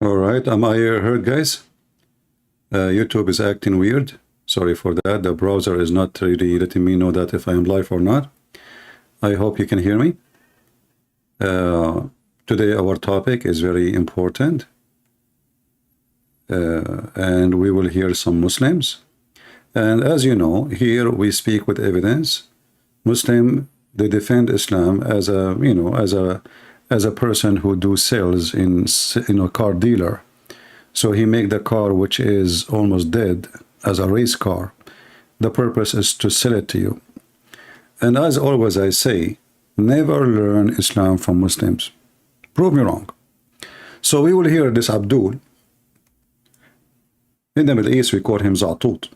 All right, am I heard, guys? YouTube is acting weird. Sorry for that. The browser is not really letting me know that if I am live or not. I hope you can hear me. Today our topic is very important. And we will hear some Muslims. And as you know, here we speak with evidence. Muslim, they defend Islam as a, you know, as a person who do sales in, you know, car dealer. So he make the car which is almost dead as a race car. The purpose is to sell it to you. And as always I say, never learn Islam from Muslims. Prove me wrong. So we will hear this Abdul. In the Middle East we call him Zatut.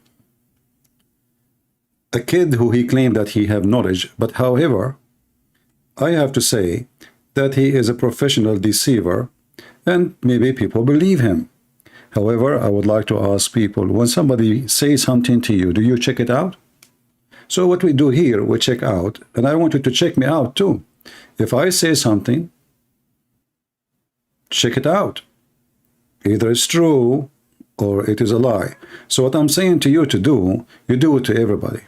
A kid who he claimed that he have knowledge, but however, I have to say that he is a professional deceiver and maybe people believe him. However, I would like to ask people, when somebody says something to you, do you check it out? So what we do here, we check out, and I want you to check me out too. If I say something, check it out. Either it's true or it is a lie. So what I'm saying to you to do, you do it to everybody.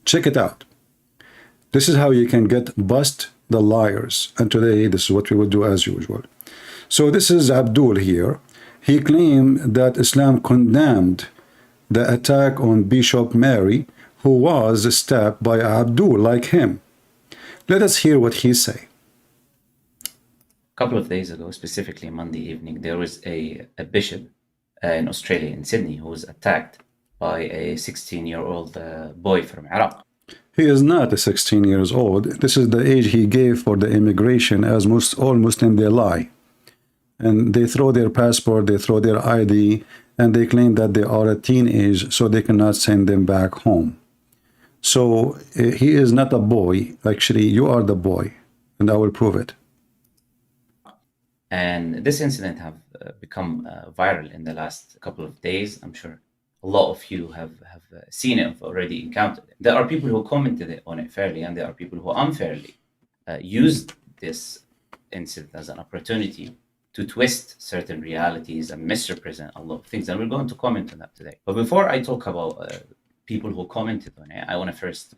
Check it out. This is how you can bust the liars. And today, this is what we will do as usual. So this is Abdul here. He claimed that Islam condemned the attack on Bishop Mary, who was stabbed by Abdul like him. Let us hear what he say. A couple of days ago, specifically Monday evening, there was a bishop in Australia, in Sydney, who was attacked by a 16-year-old boy from Iraq. He is not a 16 years old. This is the age he gave for the immigration, as all Muslims, they lie. And they throw their passport, they throw their ID, and they claim that they are a teenage, so they cannot send them back home. So he is not a boy. Actually, you are the boy, and I will prove it. And this incident have become viral in the last couple of days. I'm sure a lot of you have seen it, have already encountered it. There are people who commented on it fairly, and there are people who unfairly used this incident as an opportunity to twist certain realities and misrepresent a lot of things. And we're going to comment on that today. But before I talk about people who commented on it, I want to first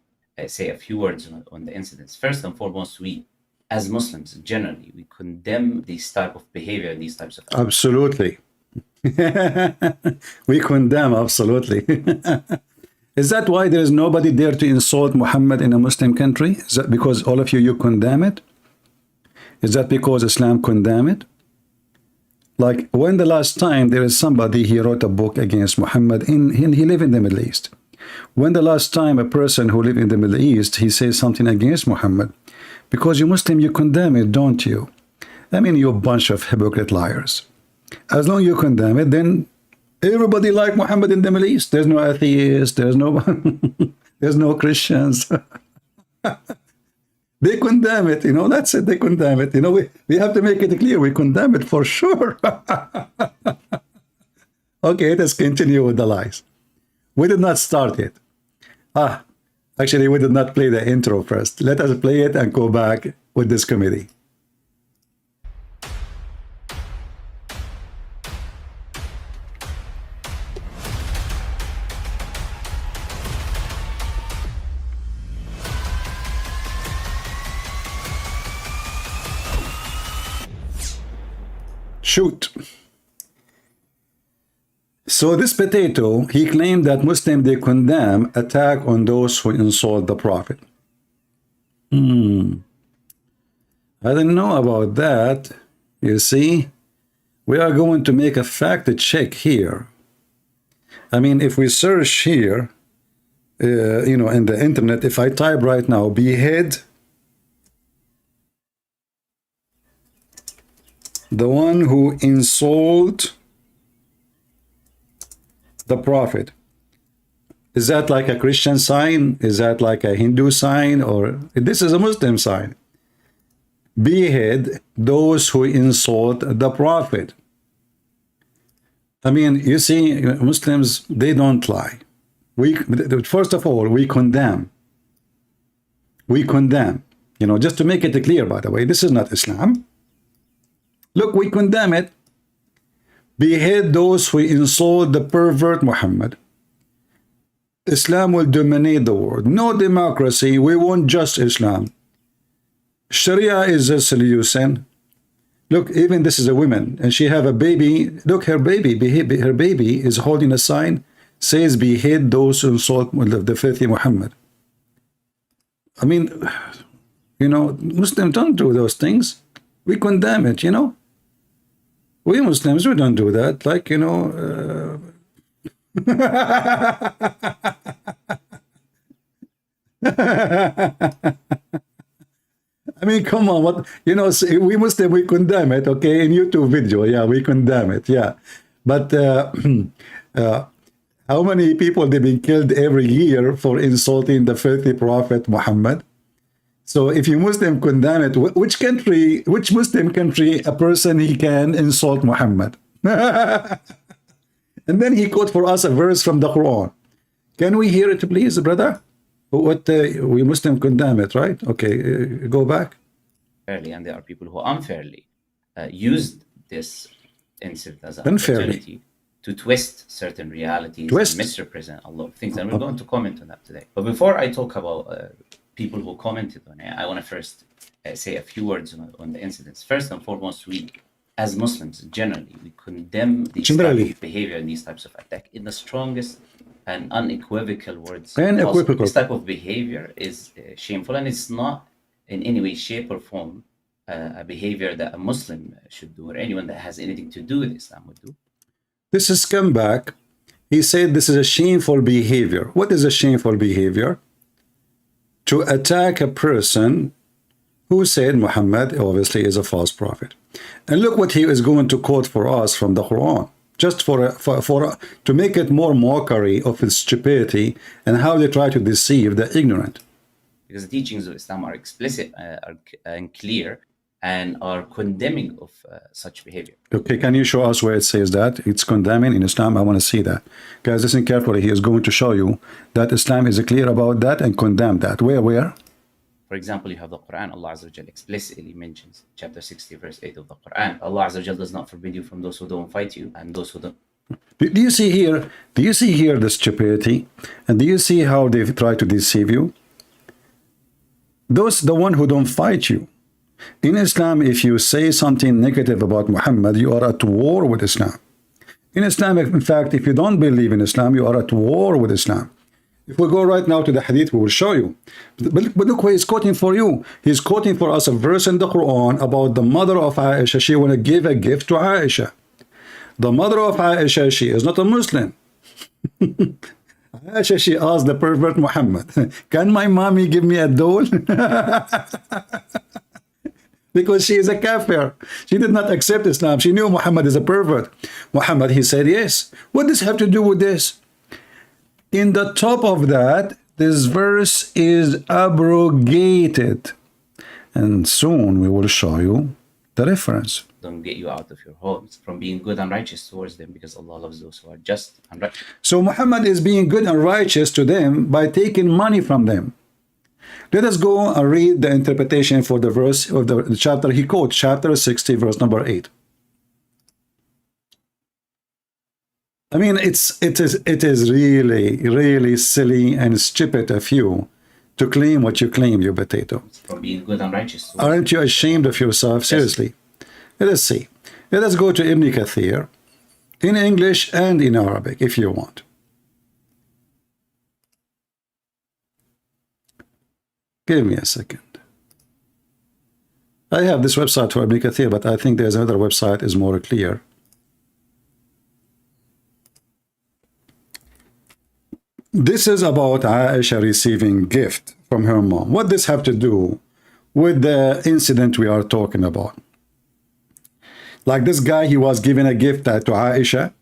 say a few words on the incidents. First and foremost, we, as Muslims generally, we condemn these type of behavior and these types of acts. Absolutely. We condemn, absolutely. Is that why there is nobody there to insult Muhammad in a Muslim country? Is that because all of you condemn it? Is that because Islam condemn it? Like, when the last time there is somebody, he wrote a book against Muhammad, he live in the Middle East. When the last time a person who live in the Middle East, he says something against Muhammad? Because you Muslim, you condemn it, don't you? I mean, you a bunch of hypocrite liars. As long as you condemn it, then everybody like Muhammad in the Middle East. There's no atheists, there's no there's no Christians. They condemn it, you know, that's it, they condemn it. You know, we have to make it clear, we condemn it for sure. Okay, let's continue with the lies. We did not start it. Actually, we did not play the intro first. Let us play it and go back with this committee. Shoot. So this potato, he claimed that Muslims, they condemn attack on those who insult the Prophet. I didn't know about that. You see, we are going to make a fact check here. I mean, if we search here, you know, in the internet, if I type right now, behead the one who insult the Prophet, is that like a Christian sign? Is that like a Hindu sign? Or this is a Muslim sign? Behead those who insult the Prophet. I mean, you see, Muslims, they don't lie. First of all, we condemn. We condemn. You know, just to make it clear, by the way, this is not Islam. Look, we condemn it. behead those who insult the pervert Muhammad. Islam will dominate the world. No democracy. We want just Islam. Sharia is a solution. Look, even this is a woman, and she have a baby. Look, her baby is holding a sign, says, behead those who insult the filthy Muhammad. I mean, you know, Muslims don't do those things. We condemn it, you know. We Muslims, we don't do that. Like, you know, I mean, come on, what, you know, we Muslim, we condemn it, okay, in YouTube video, yeah, we condemn it, yeah. But how many people they've been killed every year for insulting the filthy Prophet Muhammad? So if you Muslim condemn it, which country, which Muslim country, a person he can insult Muhammad? And then he quote for us a verse from the Quran. Can we hear it, please, brother? What we Muslim condemn it, right? Okay, go back. Fairly, and there are people who unfairly used this incident as an opportunity to twist certain realities and misrepresent a lot of things. And we're going to comment on that today. But before I talk about people who commented on it, I want to first say a few words on the incidents. First and foremost, we, as Muslims generally, we condemn these types of behavior and these types of attack in the strongest and unequivocal words. This type of behavior is shameful, and it's not in any way, shape, or form a behavior that a Muslim should do, or anyone that has anything to do with Islam would do. This is scumbag. He said this is a shameful behavior. What is a shameful behavior? To attack a person who said Muhammad obviously is a false prophet. And look what he is going to quote for us from the Quran, just to make it more mockery of his stupidity and how they try to deceive the ignorant. Because the teachings of Islam are explicit and clear and are condemning of such behavior. Okay, can you show us where it says that? It's condemning in Islam. I want to see that. Guys, listen carefully. He is going to show you that Islam is clear about that and condemn that. Where? For example, you have the Quran. Allah Azza wa Jal explicitly mentions chapter 60, verse 8 of the Quran. Allah Azza wa Jal does not forbid you from those who don't fight you and those who don't. Do you see here? Do you see here the stupidity? And do you see how they try to deceive you? Those, the one who don't fight you. In Islam, if you say something negative about Muhammad, you are at war with Islam. In Islam, in fact, if you don't believe in Islam, you are at war with Islam. If we go right now to the hadith, we will show you. But look what he's quoting for you. He's quoting for us a verse in the Quran about the mother of Aisha. She want to give a gift to Aisha. The mother of Aisha, she is not a Muslim. Aisha, she asked the pervert Muhammad, can my mommy give me a doll? Because she is a kafir. She did not accept Islam. She knew Muhammad is a pervert. Muhammad, he said, yes. What does have to do with this? In the top of that, this verse is abrogated. And soon we will show you the reference. Don't get you out of your homes from being good and righteous towards them, because Allah loves those who are just and righteous. So Muhammad is being good and righteous to them by taking money from them. Let us go and read the interpretation for the verse of the chapter. He quotes chapter 60, verse number 8. I mean, it is really silly and stupid of you to claim what you claim, you potato. From being good and righteous. Aren't you ashamed of yourself? Seriously. Let us see. Let us go to Ibn Kathir in English and in Arabic, if you want. Give me a second. I have this website for Ibn Kathir, but I think there's another website is more clear. This is about Aisha receiving gift from her mom. What does have to do with the incident we are talking about? Like this guy, he was given a gift to Aisha.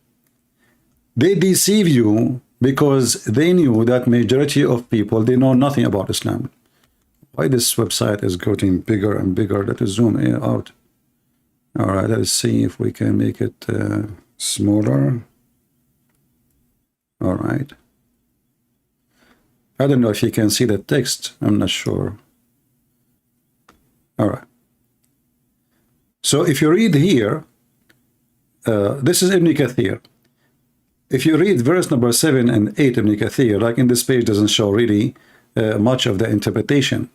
They deceive you because they knew that majority of people, they know nothing about Islam. Why this website is getting bigger and bigger? Let us zoom in out. All right, let's see if we can make it smaller. All right. I don't know if you can see the text. I'm not sure. All right. So if you read here, this is Ibn Kathir. If you read verse number 7 and 8 Ibn Kathir, like in this page doesn't show really much of the interpretation.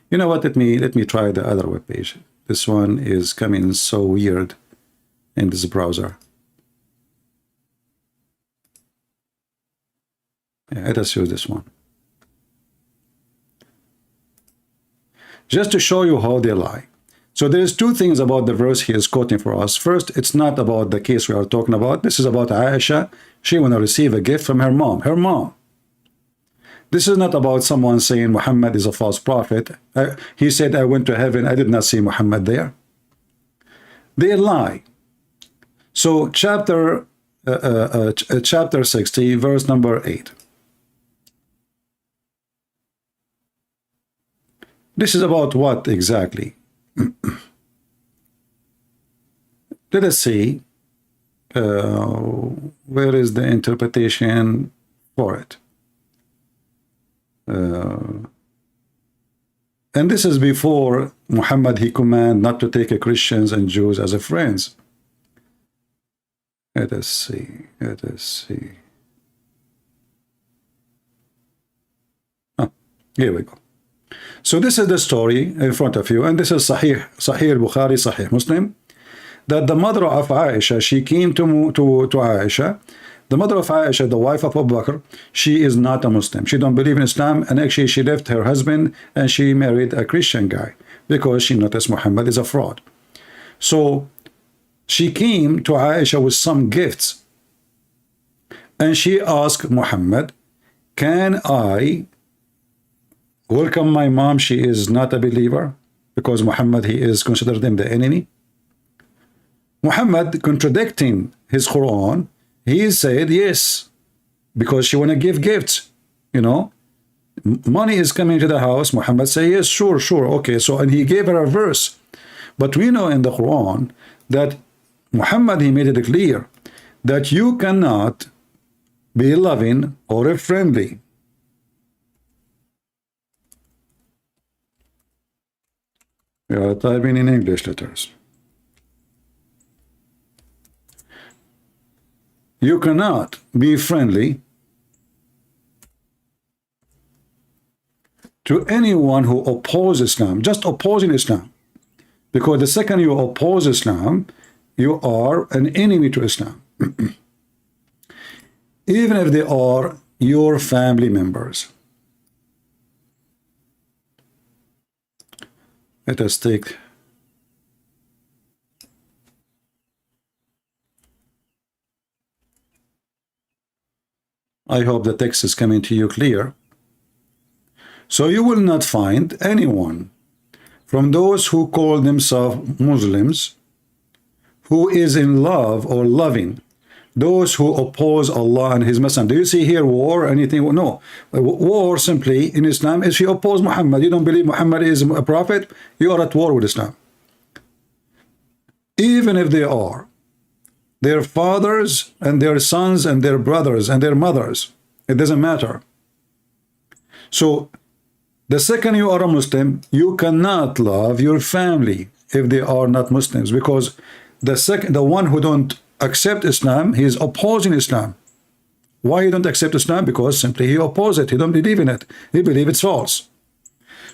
You know what, let me try the other web page. This one is coming so weird in this browser. Yeah, let us use this one. Just to show you how they lie. So there's two things about the verse he is quoting for us. First, it's not about the case we are talking about. This is about Aisha. She want to receive a gift from her mom. Her mom. This is not about someone saying Muhammad is a false prophet. He said, I went to heaven. I did not see Muhammad there. They lie. So chapter 60, verse number 8. This is about what exactly? Let us see. Where is the interpretation for it? And this is before Muhammad, he commanded not to take Christians and Jews as a friends. Let us see. Let us see. Here we go. So this is the story in front of you, and this is Sahih Bukhari, Sahih Muslim, that the mother of Aisha, she came to Aisha. The mother of Aisha, the wife of Abu Bakr, she is not a Muslim. She don't believe in Islam, and actually she left her husband and she married a Christian guy because she noticed Muhammad is a fraud. So she came to Aisha with some gifts, and she asked Muhammad, can I welcome my mom? She is not a believer because Muhammad, he is considered them the enemy. Muhammad, contradicting his Quran, he said yes, because she want to give gifts, you know, money is coming to the house. Muhammad say yes, sure, okay. So, and he gave her a verse, but we know in the Quran that Muhammad, he made it clear that you cannot be loving or friendly. We are typing in English letters. You cannot be friendly to anyone who opposes Islam, just opposing Islam. Because the second you oppose Islam, you are an enemy to Islam. Even if they are your family members. Let us take I hope the text is coming to you clear. So you will not find anyone from those who call themselves Muslims who is in love or loving those who oppose Allah and His Messenger. Do you see here war or anything? No. War simply in Islam is you oppose Muhammad. You don't believe Muhammad is a prophet, you are at war with Islam. Even if they are their fathers and their sons and their brothers and their mothers, it doesn't matter. So the second you are a Muslim, you cannot love your family if they are not Muslims, because the one who don't accept Islam, he is opposing Islam. Why you don't accept Islam? Because simply he opposes it. He don't believe in it. He believes it's false.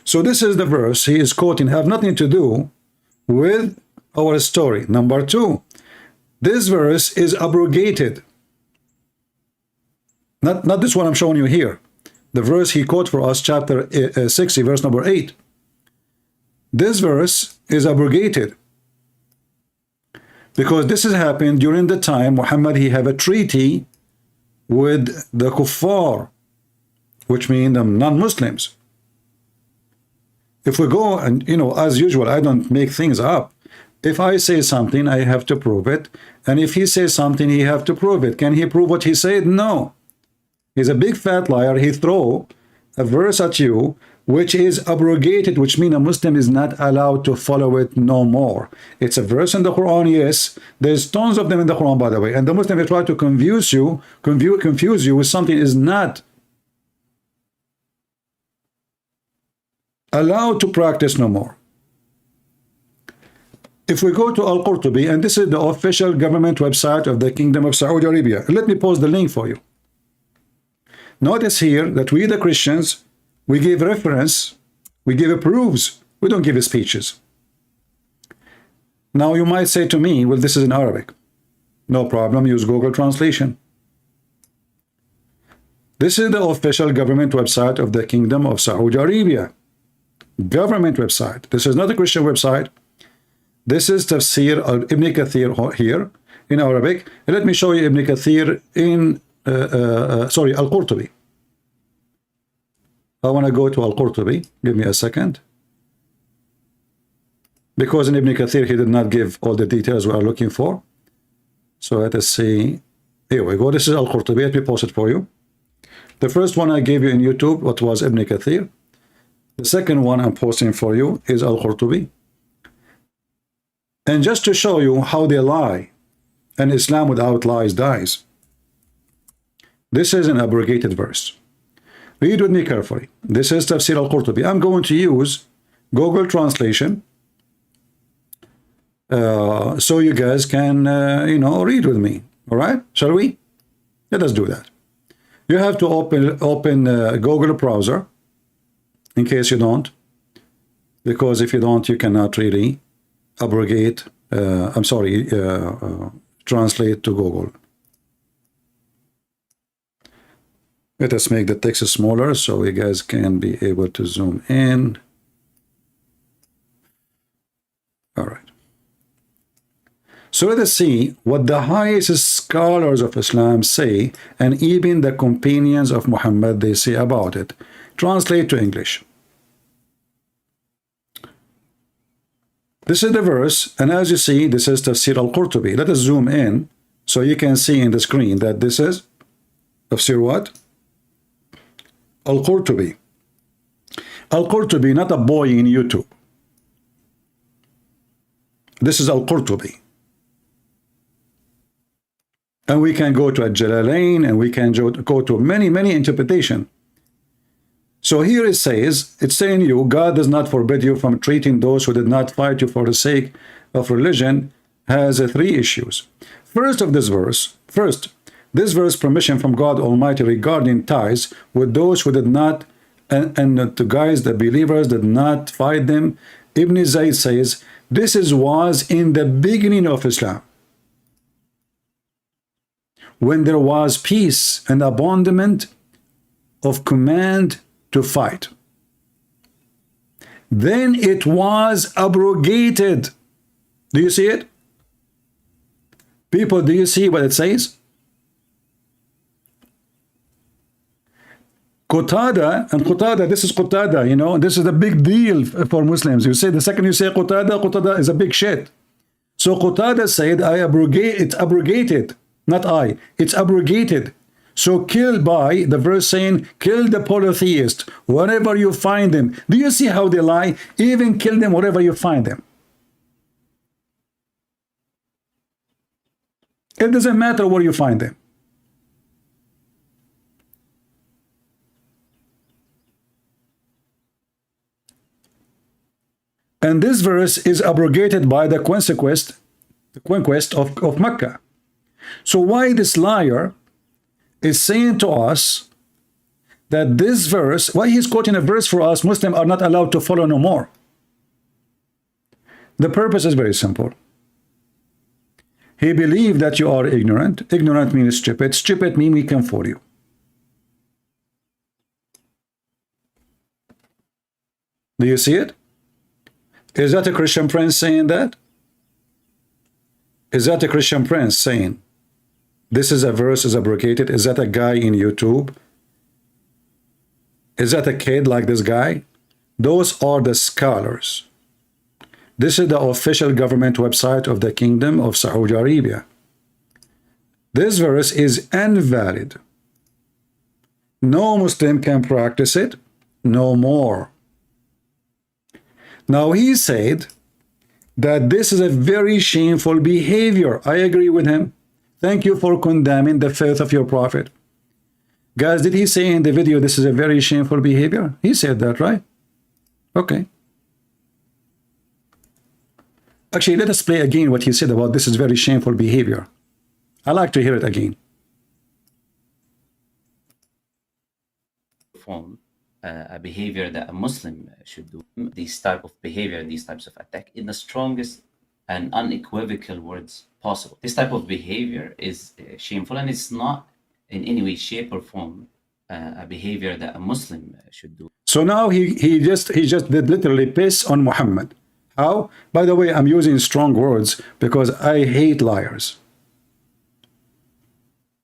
So this is the verse he is quoting, have nothing to do with our story. Number two, this verse is abrogated. Not this one I'm showing you here. The verse he quoted for us, chapter 60, verse number 8. This verse is abrogated. Because this has happened during the time Muhammad, he have a treaty with the kuffar, which mean the non-Muslims. If we go and, you know, as usual, I don't make things up. If I say something, I have to prove it. And if he says something, he have to prove it. Can he prove what he said? No. He's a big fat liar. He throw a verse at you, which is abrogated, which means a Muslim is not allowed to follow it no more. It's a verse in the Quran, yes. There's tons of them in the Quran, by the way. And the Muslim will try to confuse you with something is not allowed to practice no more. if we go to Al-Qurtubi, and this is the official government website of the Kingdom of Saudi Arabia. Let me post the link for you. Notice here that we, the Christians, we give reference, we give proofs, we don't give speeches. Now you might say to me, well, this is in Arabic. No problem, use Google Translation. This is the official government website of the Kingdom of Saudi Arabia. Government website. This is not a Christian website. This is Tafsir Ibn Kathir here in Arabic. And let me show you Ibn Kathir in, Al-Qurtubi. I want to go to Al-Qurtubi. Give me a second. Because in Ibn Kathir, he did not give all the details we are looking for. So let us see. Here we go. This is Al-Qurtubi. Let me post it for you. The first one I gave you in YouTube, what was Ibn Kathir. The second one I'm posting for you is Al-Qurtubi. And just to show you how they lie, and Islam without lies dies. This is an abrogated verse. Read with me carefully. This is Tafsir Al-Qurtubi. I'm going to use Google Translation so you guys can, read with me. All right? Shall we? Let us do that. You have to open Google browser in case you don't, because if you don't, you cannot really abrogate, translate to Google. Let us make the text smaller so you guys can be able to zoom in. All right. So let us see what the highest scholars of Islam say, and even the companions of Muhammad, they say about it. Translate to English. This is the verse, and as you see, this is Tafsir Al-Qurtubi. Let us zoom in so you can see in the screen that this is Tafsir what? Al-Qurtubi. Al-Qurtubi, not a boy in YouTube. This is Al-Qurtubi. And we can go to Al-Jalalain, and we can go to many interpretations. So here it says, it's saying you, God does not forbid you from treating those who did not fight you for the sake of religion, has three issues. First, this verse, permission from God Almighty regarding ties with those who did not, and to guys, the believers did not fight them. Ibn Zayd says, this was in the beginning of Islam, when there was peace and abandonment of command to fight. Then it was abrogated. Do you see it? People, do you see what it says? Qatada, and Qatada, this is Qatada, this is a big deal for Muslims. You say, the second you say Qatada is a big shit. So Qatada said, it's abrogated. Not I, it's abrogated. So kill by the verse saying, kill the polytheist wherever you find them. Do you see how they lie? Even kill them wherever you find them. It doesn't matter where you find them. And this verse is abrogated by the conquest of Mecca. So why this liar is saying to us that this verse, why he's quoting a verse for us, Muslims are not allowed to follow no more? The purpose is very simple. He believed that you are ignorant. Ignorant means stupid. Stupid means we can fool you. Do you see it? Is that a Christian prince saying that? Is that a Christian prince saying this is a verse is abrogated? Is that a guy in YouTube? Is that a kid like this guy? Those are the scholars. This is the official government website of the Kingdom of Saudi Arabia. This verse is invalid. No Muslim can practice it no more. Now he said that this is a very shameful behavior. I agree with him. Thank you for condemning the faith of your prophet. Guys, did he say in the video this is a very shameful behavior? He said that, right? Okay. Actually, let us play again what he said about this is very shameful behavior. I like to hear it again. Form a behavior that a Muslim should do. These type of behavior, these types of attack, in the strongest and unequivocal words possible. This type of behavior is shameful, and it's not in any way, shape, or form a behavior that a Muslim should do. So now he just did literally piss on Muhammad. How? By the way, I'm using strong words because I hate liars.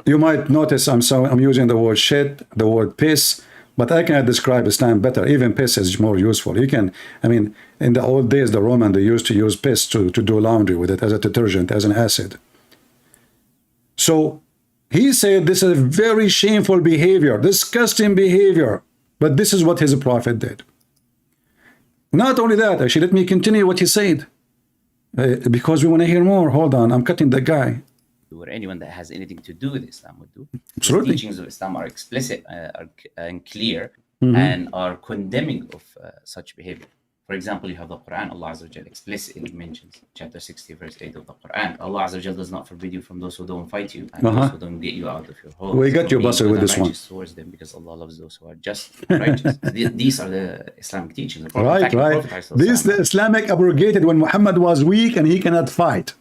You might notice I'm using the word shit, the word piss, but I cannot describe Islam better. Even piss is more useful. You can, I mean, in the old days, the Roman, they used to use piss to do laundry with it as a detergent, as an acid. So he said this is a very shameful behavior, disgusting behavior, but this is what his prophet did. Not only that, actually, let me continue what he said, because we want to hear more. Hold on, I'm cutting the guy. Or anyone that has anything to do with Islam would do. Absolutely. The teachings of Islam are explicit and clear, and are condemning of such behavior. For example, you have the Quran. Allah Azza wa Jal explicitly mentions chapter 60, verse 8 of the Quran. Allah Azza wa Jal does not forbid you from those who don't fight you and those who don't get you out of your home. We got you, Basir, with this one. Towards them, because Allah loves those who are just and righteous. These are the Islamic teachings. Right. This the Islamic abrogated when Muhammad was weak and he cannot fight.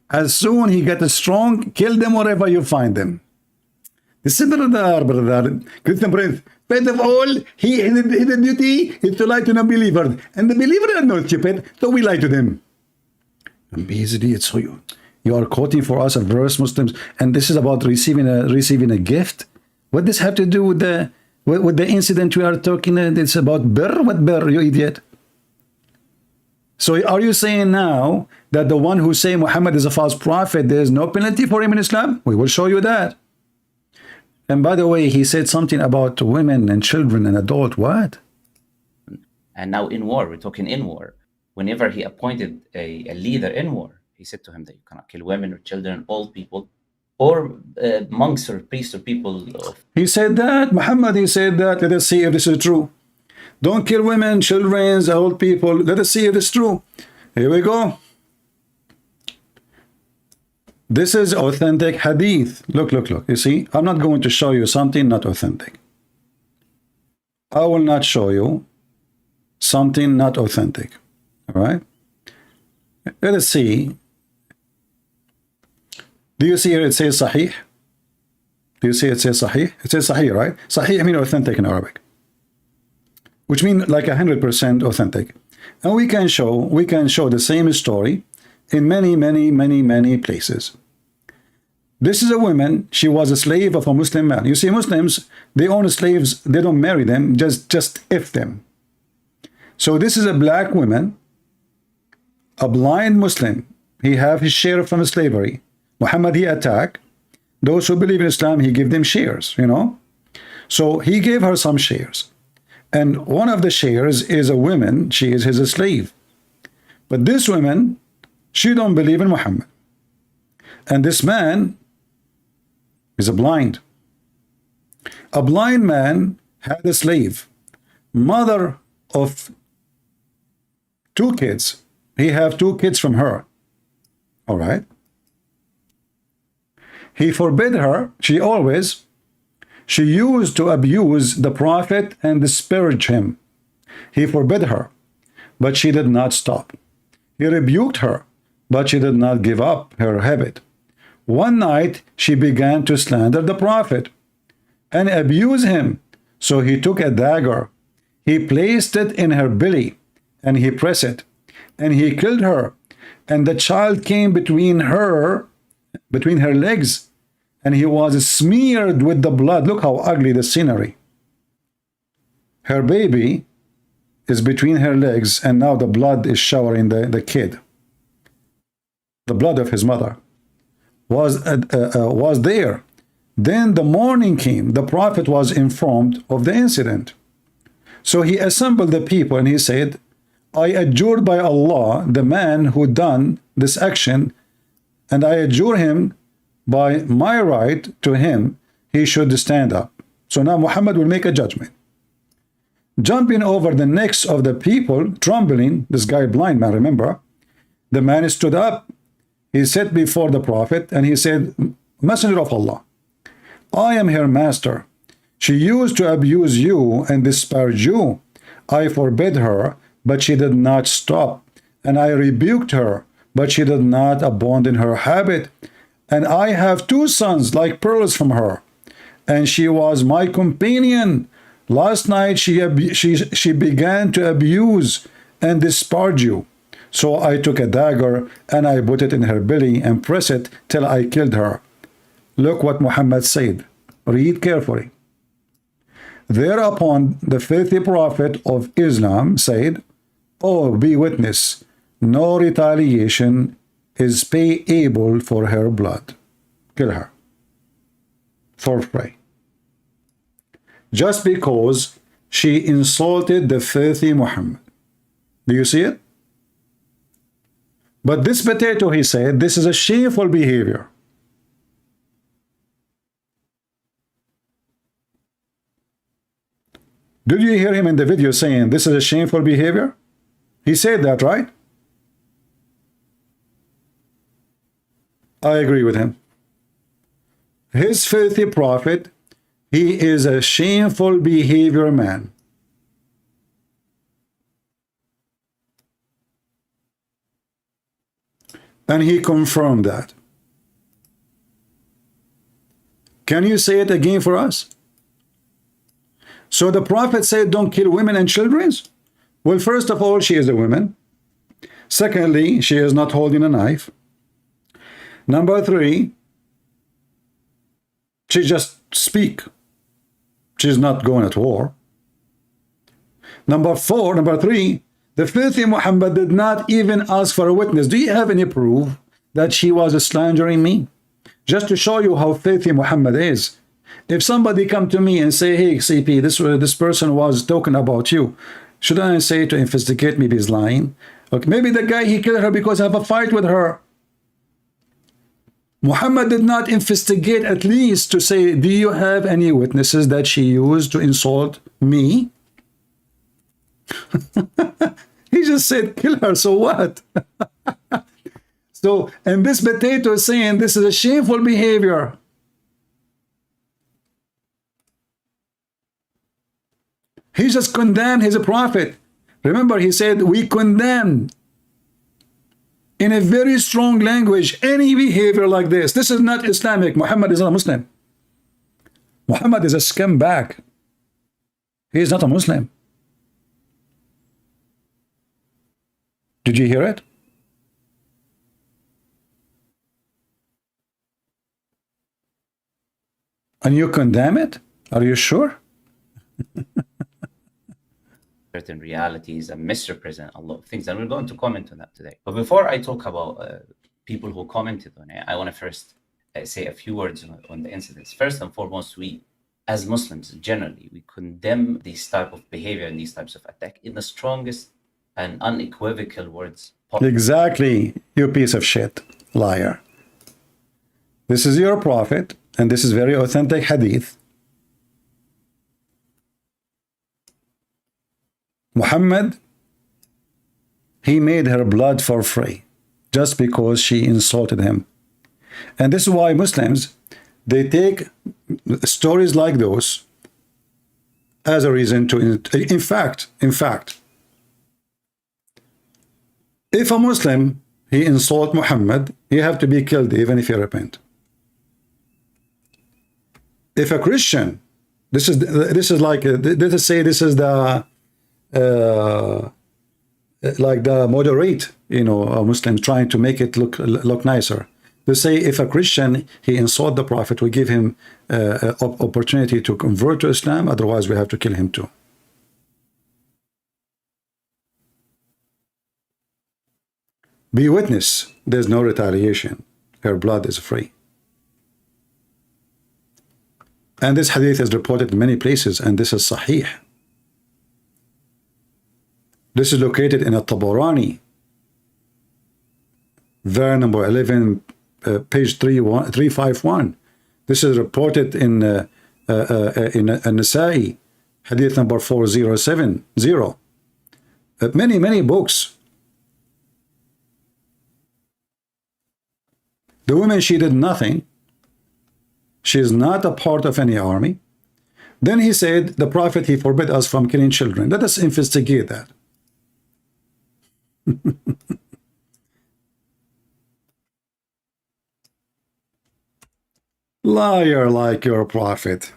As soon he got strong, kill them wherever you find them. This is brother. Christian prince. First of all, his duty is to lie to non-believers. And the believers are not stupid, so we lie to them. Basically, it's so you are quoting for us a verse, Muslims, and this is about receiving a gift. What does have to do with the incident we are talking? It's about birr. What birr, you idiot? So are you saying now that the one who say Muhammad is a false prophet, there is no penalty for him in Islam? We will show you that. And by the way, he said something about women and children and adult. What? And now in war, we're talking in war. Whenever he appointed a leader in war, he said to him that you cannot kill women or children, old people, or monks or priests or people. He said that. Muhammad, he said that. Let us see if this is true. Don't kill women, children, old people. Let us see if it's true. Here we go. This is authentic hadith. Look. You see, I'm not going to show you something not authentic. I will not show you something not authentic. All right? Let us see. Do you see here it says sahih? Do you see it says sahih? It says sahih, right? Sahih means authentic in Arabic, which means like 100% authentic. And we can show the same story in many places. This is a woman. She was a slave of a Muslim man. You see, Muslims, they own slaves. They don't marry them, just if them. So this is a black woman, a blind Muslim. He have his share from slavery. Muhammad, he attack those who believe in Islam. He give them shares, you know. So he gave her some shares. And one of the shares is a woman. She is his slave. But this woman, she don't believe in Muhammad. And this man is a blind. A blind man had a slave, mother of 2 kids. He have 2 kids from her. All right. He forbid her. She used to abuse the prophet and disparage him. He forbid her, but she did not stop. He rebuked her, but she did not give up her habit. One night, she began to slander the prophet and abuse him. So he took a dagger. He placed it in her belly, and he pressed it, and he killed her. And the child came between her legs, and he was smeared with the blood. Look how ugly the scenery. Her baby is between her legs, and now the blood is showering the kid. The blood of his mother was there. Then the morning came. The prophet was informed of the incident. So he assembled the people, and he said, I adjure by Allah, the man who done this action, and I adjure him by my right to him, he should stand up. So now Muhammad will make a judgment. Jumping over the necks of the people, trembling, this guy blind man, remember, The man stood up. He sat before the Prophet and he said, Messenger of Allah, I am her master. She used to abuse you and disparage you. I forbid her, but she did not stop. And I rebuked her, but she did not abandon her habit. And I have 2 sons like pearls from her. And she was my companion. Last night she began to abuse and disparage you. So I took a dagger and I put it in her belly and pressed it till I killed her. Look what Muhammad said. Read carefully. Thereupon the filthy prophet of Islam said, Oh, be witness, no retaliation is payable for her blood. Kill her for free. Just because she insulted the filthy Muhammad. Do you see it? But this potato, he said, this is a shameful behavior. Did you hear him in the video saying this is a shameful behavior? He said that, right? I agree with him. His filthy prophet, he is a shameful behavior man. And he confirmed that. Can you say it again for us? So the prophet said, don't kill women and children? Well, first of all, she is a woman. Secondly, she is not holding a knife. Number 3, she just speak. She's not going at war. Number 3, the filthy Muhammad did not even ask for a witness. Do you have any proof that she was slandering me? Just to show you how filthy Muhammad is. If somebody come to me and say, hey, CP, this person was talking about you, should I say to investigate, maybe he's lying? Okay, maybe the guy, he killed her because I have a fight with her. Muhammad did not investigate at least to say, do you have any witnesses that she used to insult me? He just said, kill her, so what? So, and this potato is saying this is a shameful behavior. He just condemned his prophet. Remember, he said, we condemn in a very strong language any behavior like this. This is not Islamic. Muhammad is not a Muslim. Muhammad is a scumbag. He is not a Muslim. Did you hear it? And you condemn it? Are you sure? Certain realities and misrepresent a lot of things, and we're going to comment on that today. But before I talk about people who commented on it, I want to first say a few words on the incidents. First and foremost, we as Muslims generally, we condemn this type of behavior and these types of attack in the strongest and unequivocal words possible. Exactly, you piece of shit, liar. This is your prophet, and this is very authentic hadith. Muhammad, he made her blood for free just because she insulted him. And this is why Muslims, they take stories like those as a reason to, in fact, if a Muslim, he insult Muhammad, he have to be killed even if he repent. If a Christian, this is like, let us say this is the like the moderate, you know, a Muslim trying to make it look nicer. To say if a Christian, he insult the Prophet, we give him opportunity to convert to Islam, otherwise we have to kill him too. Be witness, there's no retaliation. Her blood is free. And this hadith is reported in many places, and this is sahih. This is located in At-Tabarani, ver number 11, page 351. This is reported in Nasai, hadith number 4070. Many books. The woman, she did nothing. She is not a part of any army. Then he said, the Prophet, he forbid us from killing children. Let us investigate that. Liar like your Prophet.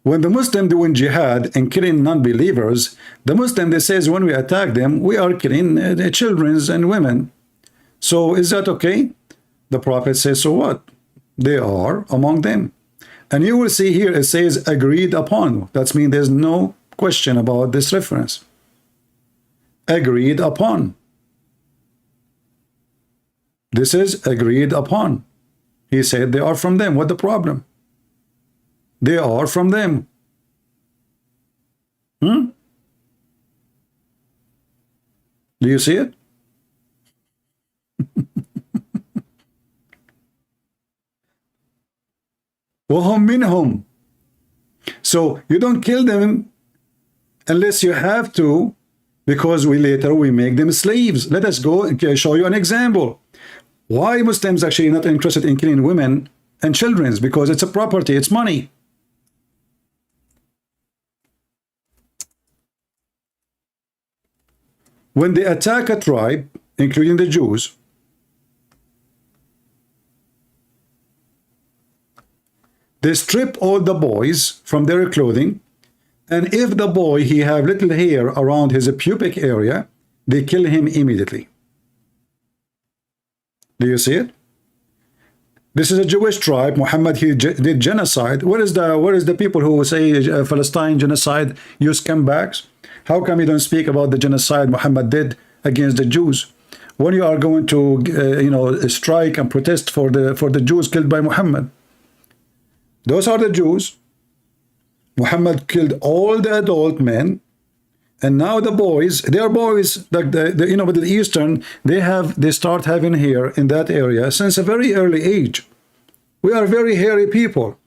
When the Muslim doing jihad and killing non-believers, the Muslim, they says when we attack them, we are killing children and women. So is that okay? The Prophet says, so what? They are among them. And you will see here it says agreed upon. That means there's no question about this reference. Agreed upon. This is agreed upon. He said they are from them. What the problem? They are from them. Do you see it? وَهُمْ مِنْهُمْ. So you don't kill them unless you have to, because later we make them slaves. Let us go and show you an example. Why Muslims actually not interested in killing women and children? Because it's a property, it's money. When they attack a tribe, including the Jews, they strip all the boys from their clothing, and if the boy, he have little hair around his pubic area, they kill him immediately. Do you see it? This is a Jewish tribe. Muhammad, he did genocide. Where is the people who say Palestine genocide, you scumbags? How come you don't speak about the genocide Muhammad did against the Jews? When you are going to strike and protest for the Jews killed by Muhammad? Those are the Jews. Muhammad killed all the adult men, and now the boys, they are boys, like the Middle Eastern, they start having hair in that area since a very early age. We are very hairy people.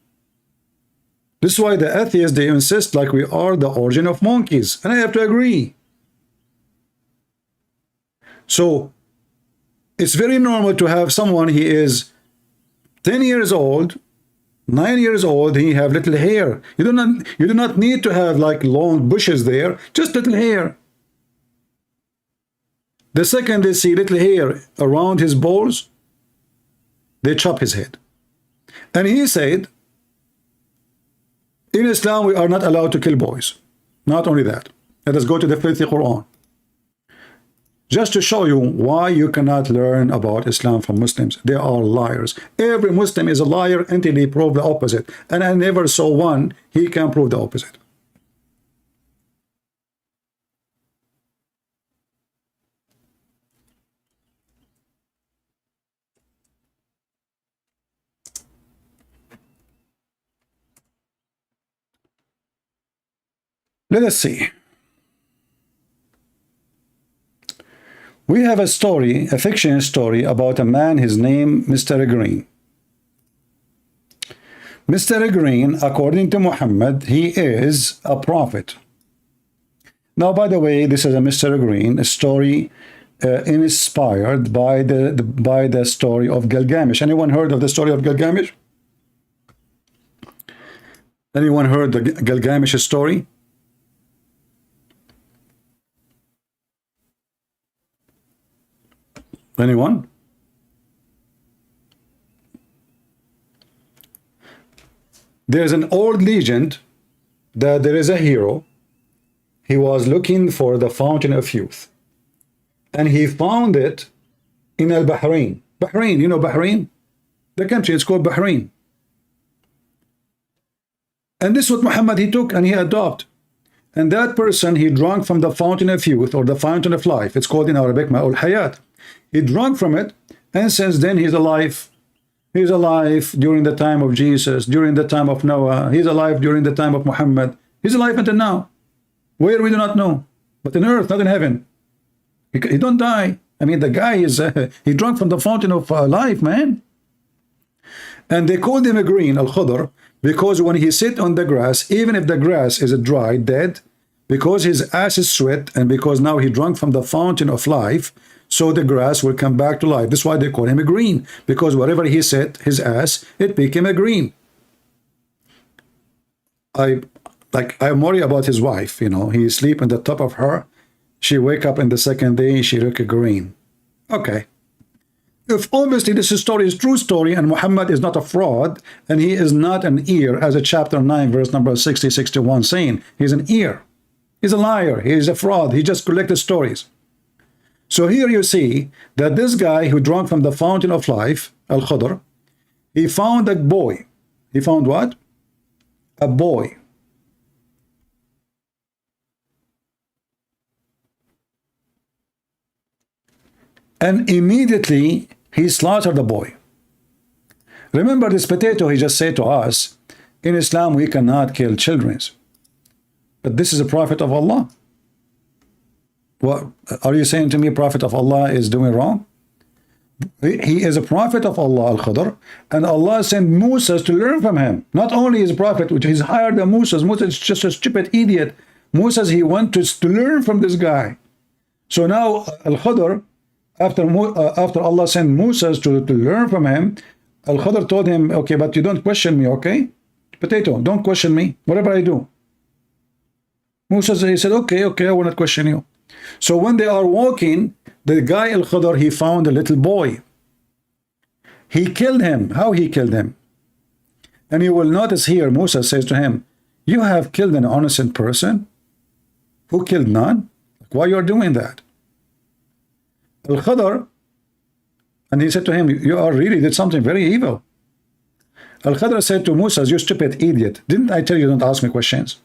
This is why the atheists, they insist like we are the origin of monkeys, and I have to agree. So it's very normal to have someone, he is 10 years old, 9 years old, he have little hair. You do not need to have like long bushes there, just little hair. The second they see little hair around his balls, they chop his head. And he said, in Islam, we are not allowed to kill boys. Not only that. Let us go to the filthy Quran. Just to show you why you cannot learn about Islam from Muslims. They are liars. Every Muslim is a liar until he proves the opposite. And I never saw one, he can prove the opposite. Let us see. We have a story, a fiction story about a man, his name, Mr. Green. Mr. Green, according to Muhammad, he is a prophet. Now, by the way, this is a Mr. Green, a story inspired by the story of Gilgamesh. Anyone heard of the story of Gilgamesh? Anyone heard the Gilgamesh story? Anyone? There's an old legend that there is a hero. He was looking for the fountain of youth, and he found it in Bahrain. Bahrain, you know Bahrain? The country is called Bahrain. And this is what Muhammad, he took and he adopted. And that person, he drank from the fountain of youth, or the fountain of life. It's called in Arabic Ma'ul Hayat. He drank from it, and since then he's alive. He's alive during the time of Jesus, during the time of Noah. He's alive during the time of Muhammad. He's alive until now. Where we do not know, but in earth, not in heaven. He don't die. I mean, the guy is he drank from the fountain of life, man. And they called him a green, al-Khudr, because when he sit on the grass, even if the grass is dry, dead, because his ass is sweat, and because now he drank from the fountain of life, so the grass will come back to life. That's why they call him a green, because whatever he said, his ass, it became a green. I'm worried about his wife, you know, he sleep on the top of her, she wake up in the second day, she look a green. Okay. If obviously this story is true story, and Muhammad is not a fraud, and he is not an ear, as a chapter 9, verse number 60, 61 saying, he's an ear. He's a liar, he's a fraud, he just collected stories. So here you see that this guy who drank from the fountain of life, Al-Khadr, he found a boy. He found what? A boy. And immediately he slaughtered the boy. Remember this potato he just said to us, in Islam we cannot kill children. But this is a prophet of Allah. What are you saying to me? Prophet of Allah is doing wrong? He is a prophet of Allah, Al-Khadr, and Allah sent Musa to learn from him. Not only is a prophet, which is higher than Musa. Musa is just a stupid idiot. Musa, he went to learn from this guy. So now Al-Khadr, after Allah sent Musa to learn from him, Al-Khadr told him, okay, but you don't question me, okay? Potato, don't question me, whatever I do. Musa, he said, okay, I will not question you. So when they are walking, the guy Al-Khadr, he found a little boy. He killed him. How he killed him? And you will notice here, Musa says to him, you have killed an innocent person who killed none. Why you are doing that? Al-Khadr, and he said to him, you are really did something very evil. Al-Khadr said to Musa, you stupid idiot, didn't I tell you don't ask me questions?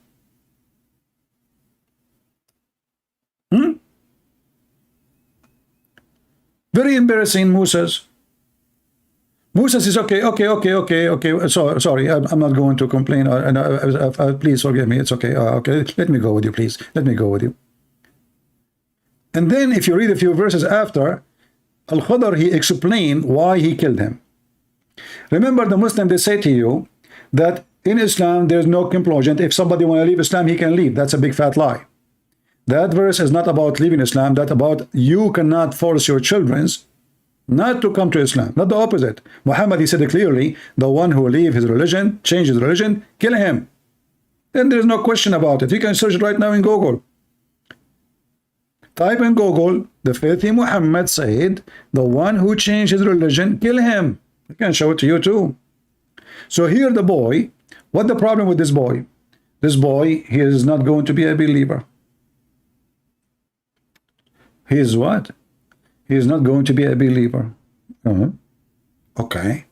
Very embarrassing, Musa's. Musa says, okay. So, sorry, I'm not going to complain. Please forgive me. It's okay. Okay, let me go with you, please. Let me go with you. And then if you read a few verses after, Al-Khadr, he explained why he killed him. Remember, the Muslim, they say to you that in Islam, there's no compulsion. If somebody want to leave Islam, he can leave. That's a big fat lie. That verse is not about leaving Islam. That's about you cannot force your children not to come to Islam. Not the opposite. Muhammad, he said it clearly, the one who leave his religion, change his religion, kill him. Then there's no question about it. You can search it right now in Google. Type in Google, the filthy Muhammad said, the one who changed his religion, kill him. I can show it to you too. So here the boy, what the problem with this boy? This boy, he is not going to be a believer. He is what? He is not going to be a believer. Okay.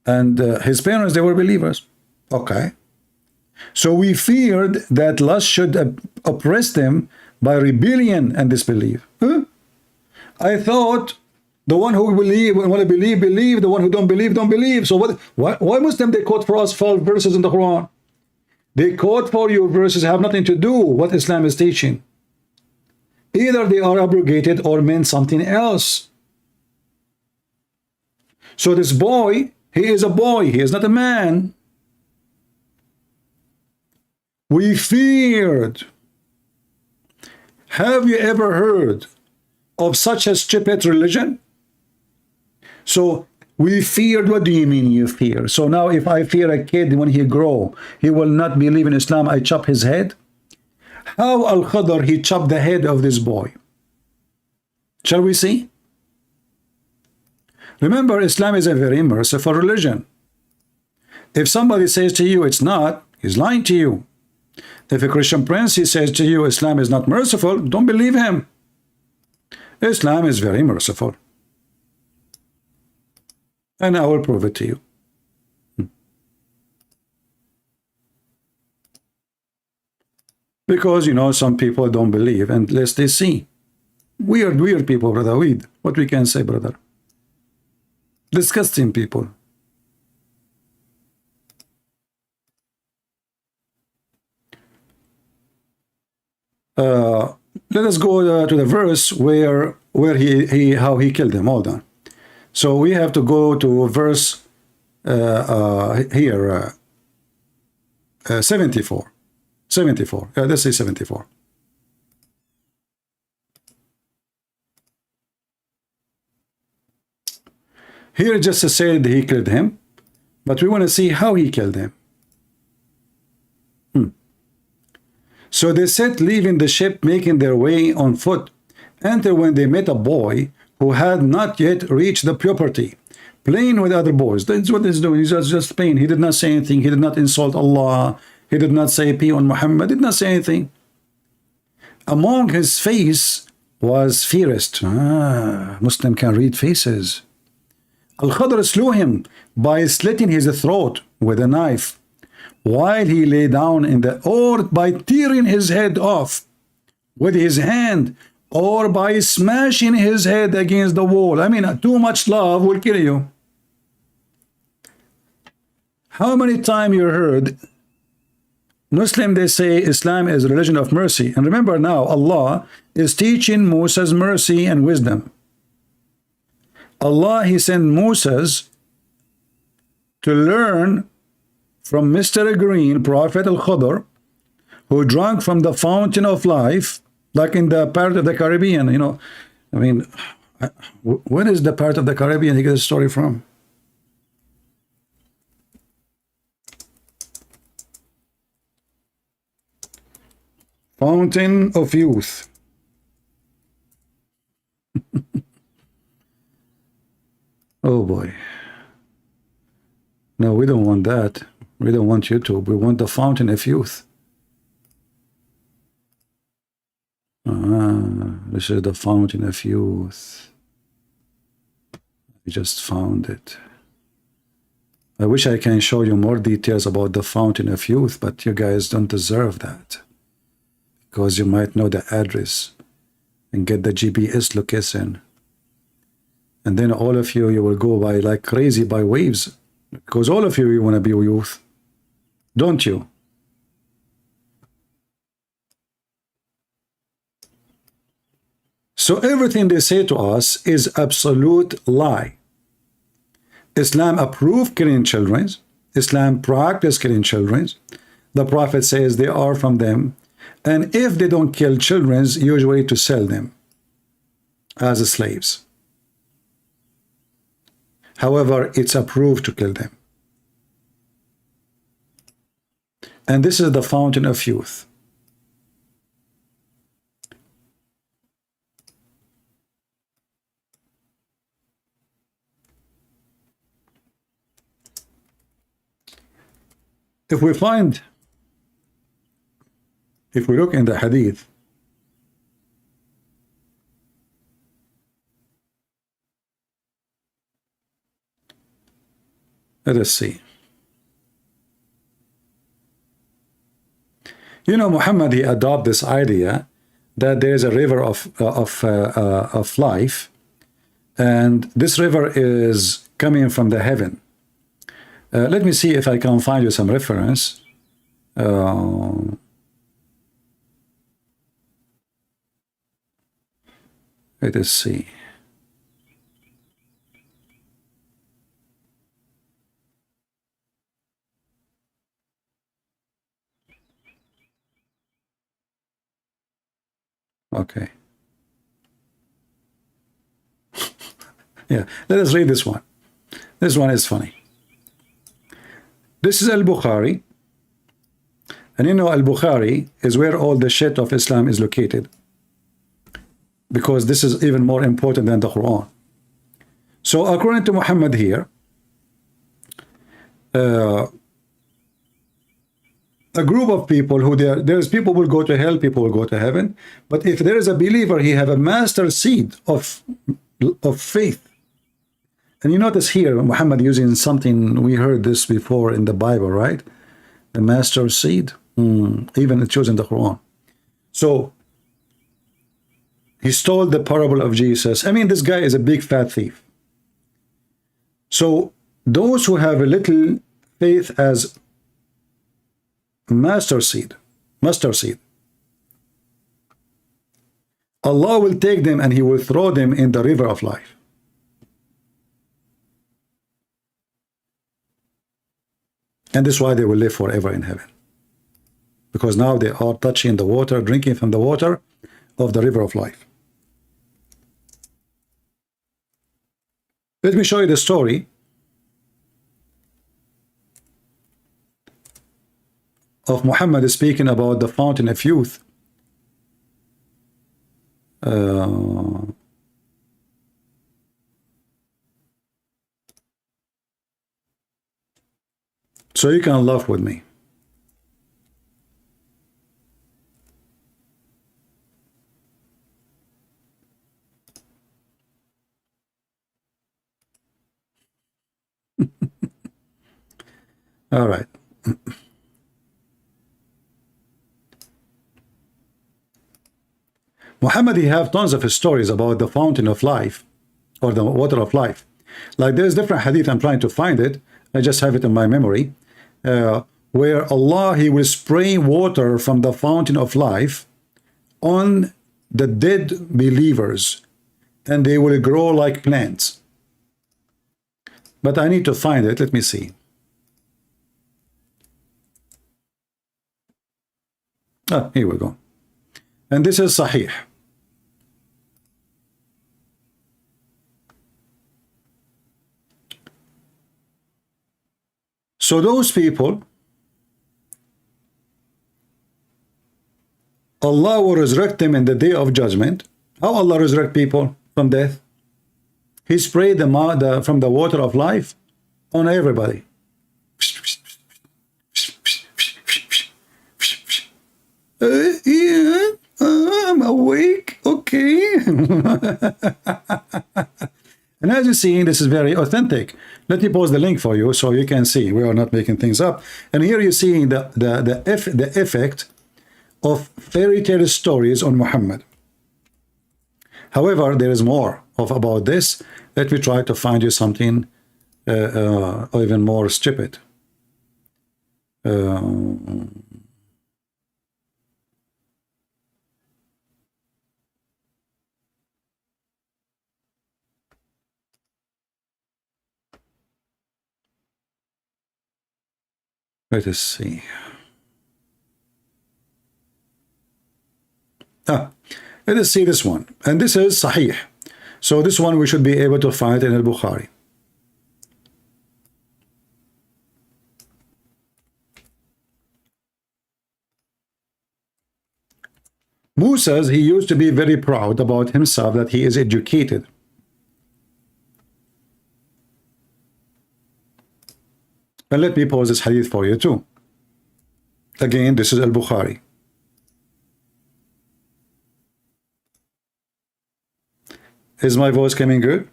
And his parents, they were believers. Okay. So we feared that lust should oppress them by rebellion and disbelief. I thought the one who believe, want to believe, believe. The one who don't believe. So why Muslim they quote for us false verses in the Quran? They quote for you verses have nothing to do with what Islam is teaching. Either they are abrogated or meant something else. So this boy, he is a boy. He is not a man. We feared. Have you ever heard of such a stupid religion? So we feared. What do you mean you fear? So now if I fear a kid when he grow, he will not believe in Islam, I chop his head? How Al-Khadr, he chopped the head of this boy? Shall we see? Remember, Islam is a very merciful religion. If somebody says to you it's not, he's lying to you. If a Christian prince, he says to you Islam is not merciful, don't believe him. Islam is very merciful. And I will prove it to you. Because, you know, some people don't believe unless they see. Weird people, brother. What we can say, brother? Disgusting people. Let us go to the verse where how he killed him. Hold on. So we have to go to verse here 74. 74. Yeah, let's say 74. Here it just said he killed him, but we want to see how he killed him. So they set leaving the ship, making their way on foot, until when they met a boy who had not yet reached the puberty, playing with other boys. That's what he's doing. He's just playing. He did not say anything. He did not insult Allah. He did not say pee on Muhammad. Did not say anything. Among his face was fierce. Muslim can read faces. Al-Khadr slew him by slitting his throat with a knife, while he lay down in the, or by tearing his head off with his hand, or by smashing his head against the wall. I mean, too much love will kill you. How many times you heard Muslim, they say Islam is a religion of mercy. And remember now, Allah is teaching Moses mercy and wisdom. Allah, he sent Moses to learn from Mr. Green, Prophet Al-Khadr, who drank from the fountain of life, like in the part of the Caribbean, you know. I mean, what is the part of the Caribbean he gets a story from? Fountain of youth. Oh boy. No, we don't want that. We don't want YouTube. We want the fountain of youth. This is the fountain of youth. I just found it. I wish I can show you more details about the fountain of youth, but you guys don't deserve that. Because you might know the address and get the GPS location. And then all of you, you will go by like crazy by waves. Because all of you want to be youth. Don't you? So everything they say to us is absolute lie. Islam approved killing children. Islam practiced killing children. The Prophet says they are from them. And if they don't kill children, usually to sell them as slaves. However, it's approved to kill them. And this is the fountain of youth. If we look in the hadith, let us see. You know, Muhammad, he adopted this idea that there is a river of life, and this river is coming from the heaven. Let me see if I can find you some reference. Let us see. Okay. Yeah, let us read this one. This one is funny. This is Al-Bukhari. And you know, Al-Bukhari is where all the shit of Islam is located. Because this is even more important than the Quran. So according to Muhammad here, a group of people who there's people will go to hell, people will go to heaven. But if there is a believer, he have a master seed of faith. And you notice here, Muhammad using something, we heard this before in the Bible, right? The master seed. Even it shows in the Quran. So he stole the parable of Jesus. I mean, this guy is a big fat thief. So those who have a little faith as mustard seed, Allah will take them and he will throw them in the river of life. And this is why they will live forever in heaven. because now they are touching the water, drinking from the water of the river of life. Let me show you the story of Muhammad speaking about the fountain of youth. So you can laugh with me. All right. Muhammad, he have tons of stories about the fountain of life or the water of life. Like there's different hadith, I'm trying to find it. I just have it in my memory. Where Allah, he will spray water from the fountain of life on the dead believers and they will grow like plants. But I need to find it. Let me see. Ah, here we go. And this is Sahih. So those people, Allah will resurrect them in the day of judgment. How Allah resurrect people from death? He sprayed from the water of life on everybody. Yeah, I'm awake. Okay. And as you see, this is very authentic. Let me post the link for you so you can see we are not making things up. And here you see the effect of fairy tale stories on Muhammad. However, there is more about this. Let me try to find you something even more stupid. Let us see. Let us see this one. And this is Sahih. So this one we should be able to find in al-Bukhari. Musa, he used to be very proud about himself that he is educated. And let me pause this hadith for you too. Again, this is al-Bukhari. Is my voice coming good?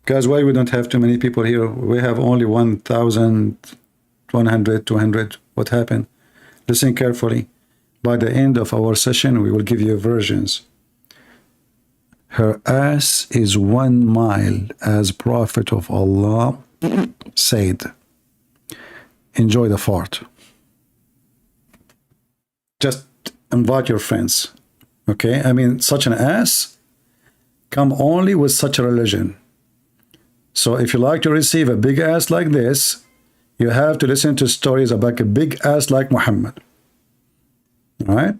Guys, why we don't have too many people here? We have only 1,100, 200. What happened? Listen carefully. By the end of our session, we will give you versions. Her ass is 1 mile, as Prophet of Allah said. Enjoy the fart. Just invite your friends. Okay? I mean, such an ass come only with such a religion. So if you like to receive a big ass like this, you have to listen to stories about a big ass like Muhammad. All right?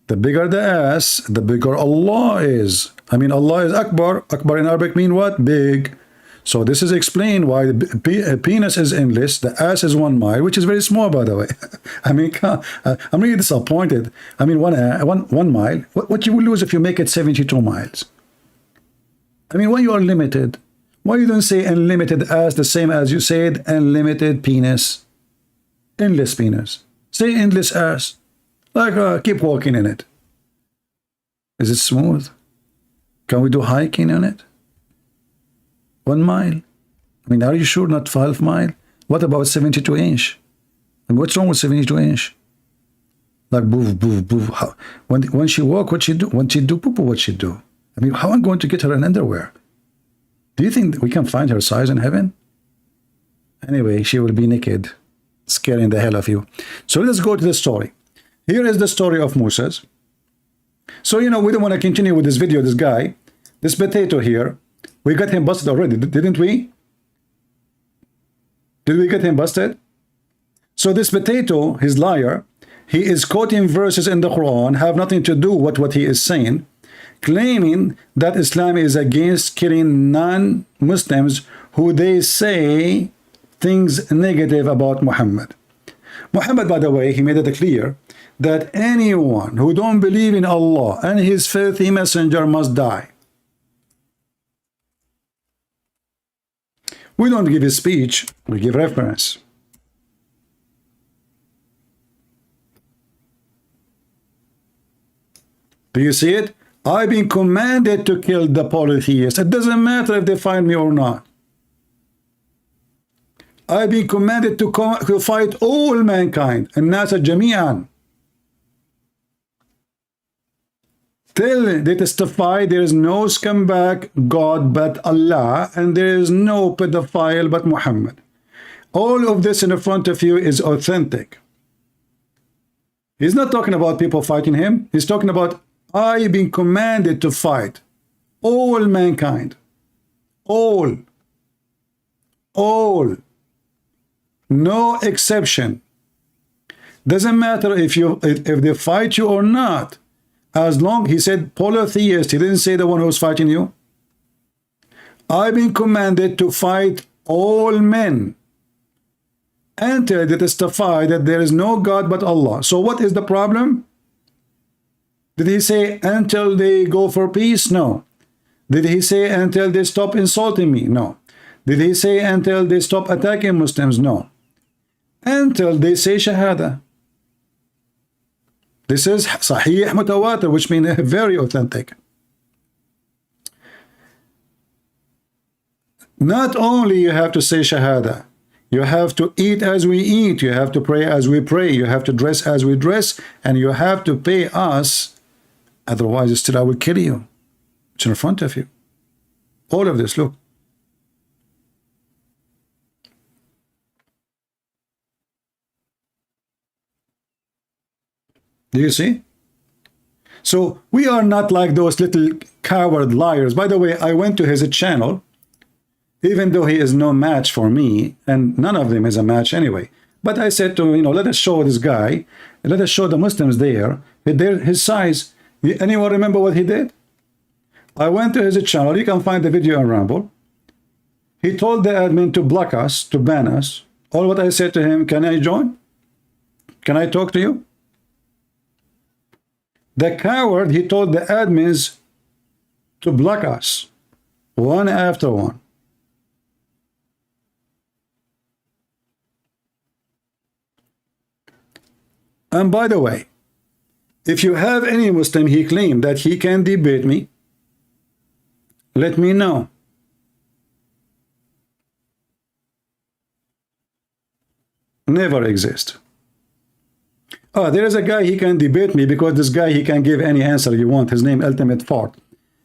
The bigger the ass, the bigger Allah is. I mean, Allah is Akbar. Akbar in Arabic mean what? Big. So this is explained why the penis is endless, the ass is 1 mile, which is very small, by the way. I mean, I'm really disappointed. I mean, one mile. What you will lose if you make it 72 miles? I mean, when you are limited, why you don't say unlimited ass the same as you said unlimited penis? Endless penis. Say endless ass. Like, keep walking in it. Is it smooth? Can we do hiking on it? 1 mile? I mean, are you sure not 12 mile? What about 72 inch? I mean, what's wrong with 72 inch? Like, boof, boof, boof. How, when she walk, what she do? When she do poo-poo, what she do? I mean, how am I going to get her an underwear? Do you think we can find her size in heaven? Anyway, she will be naked, scaring the hell of you. So let's go to the story. Here is the story of Moses. So, you know, we don't want to continue with this video. This guy, this potato here, we got him busted already, didn't we? Did we get him busted? So this potato, his liar, He is quoting verses in the Quran, have nothing to do with what he is saying, claiming that Islam is against killing non-Muslims who they say things negative about Muhammad. Muhammad, by the way, he made it clear that anyone who don't believe in Allah and his filthy messenger must die. We don't give a speech, we give reference. Do you see it? I've been commanded to kill the polytheists. It doesn't matter if they find me or not. I've been commanded to fight all mankind. الناس جميعا. They testify there is no scumbag God but Allah, and there is no pedophile but Muhammad. All of this in front of you is authentic. He's not talking about people fighting him. He's talking about, I've been commanded to fight all mankind. All. No exception. Doesn't matter if they fight you or not. As long, he said polytheist, he didn't say the one who's fighting you. I've been commanded to fight all men until they testify that there is no God but Allah. So what is the problem? Did he say until they go for peace? No. Did he say until they stop insulting me? No. Did he say until they stop attacking Muslims? No. Until they say Shahada. This is Sahih Mutawatir, which means very authentic. Not only you have to say Shahada, you have to eat as we eat, you have to pray as we pray, you have to dress as we dress, and you have to pay us. Otherwise, still I will kill you. It's in front of you. All of this, look. Do you see? So we are not like those little coward liars. By the way, I went to his channel, even though he is no match for me, and none of them is a match anyway. But I said to him, let us show this guy, let us show the Muslims there, his size. Anyone remember what he did? I went to his channel. You can find the video on Rumble. He told the admin to block us, to ban us. All what I said to him, can I join? Can I talk to you? The coward, he told the admins to block us, one after one. And by the way, if you have any Muslim, he claimed that he can debate me, let me know. Never exist. Oh, there is a guy, he can debate me because this guy, he can give any answer you want. His name, Ultimate Fart.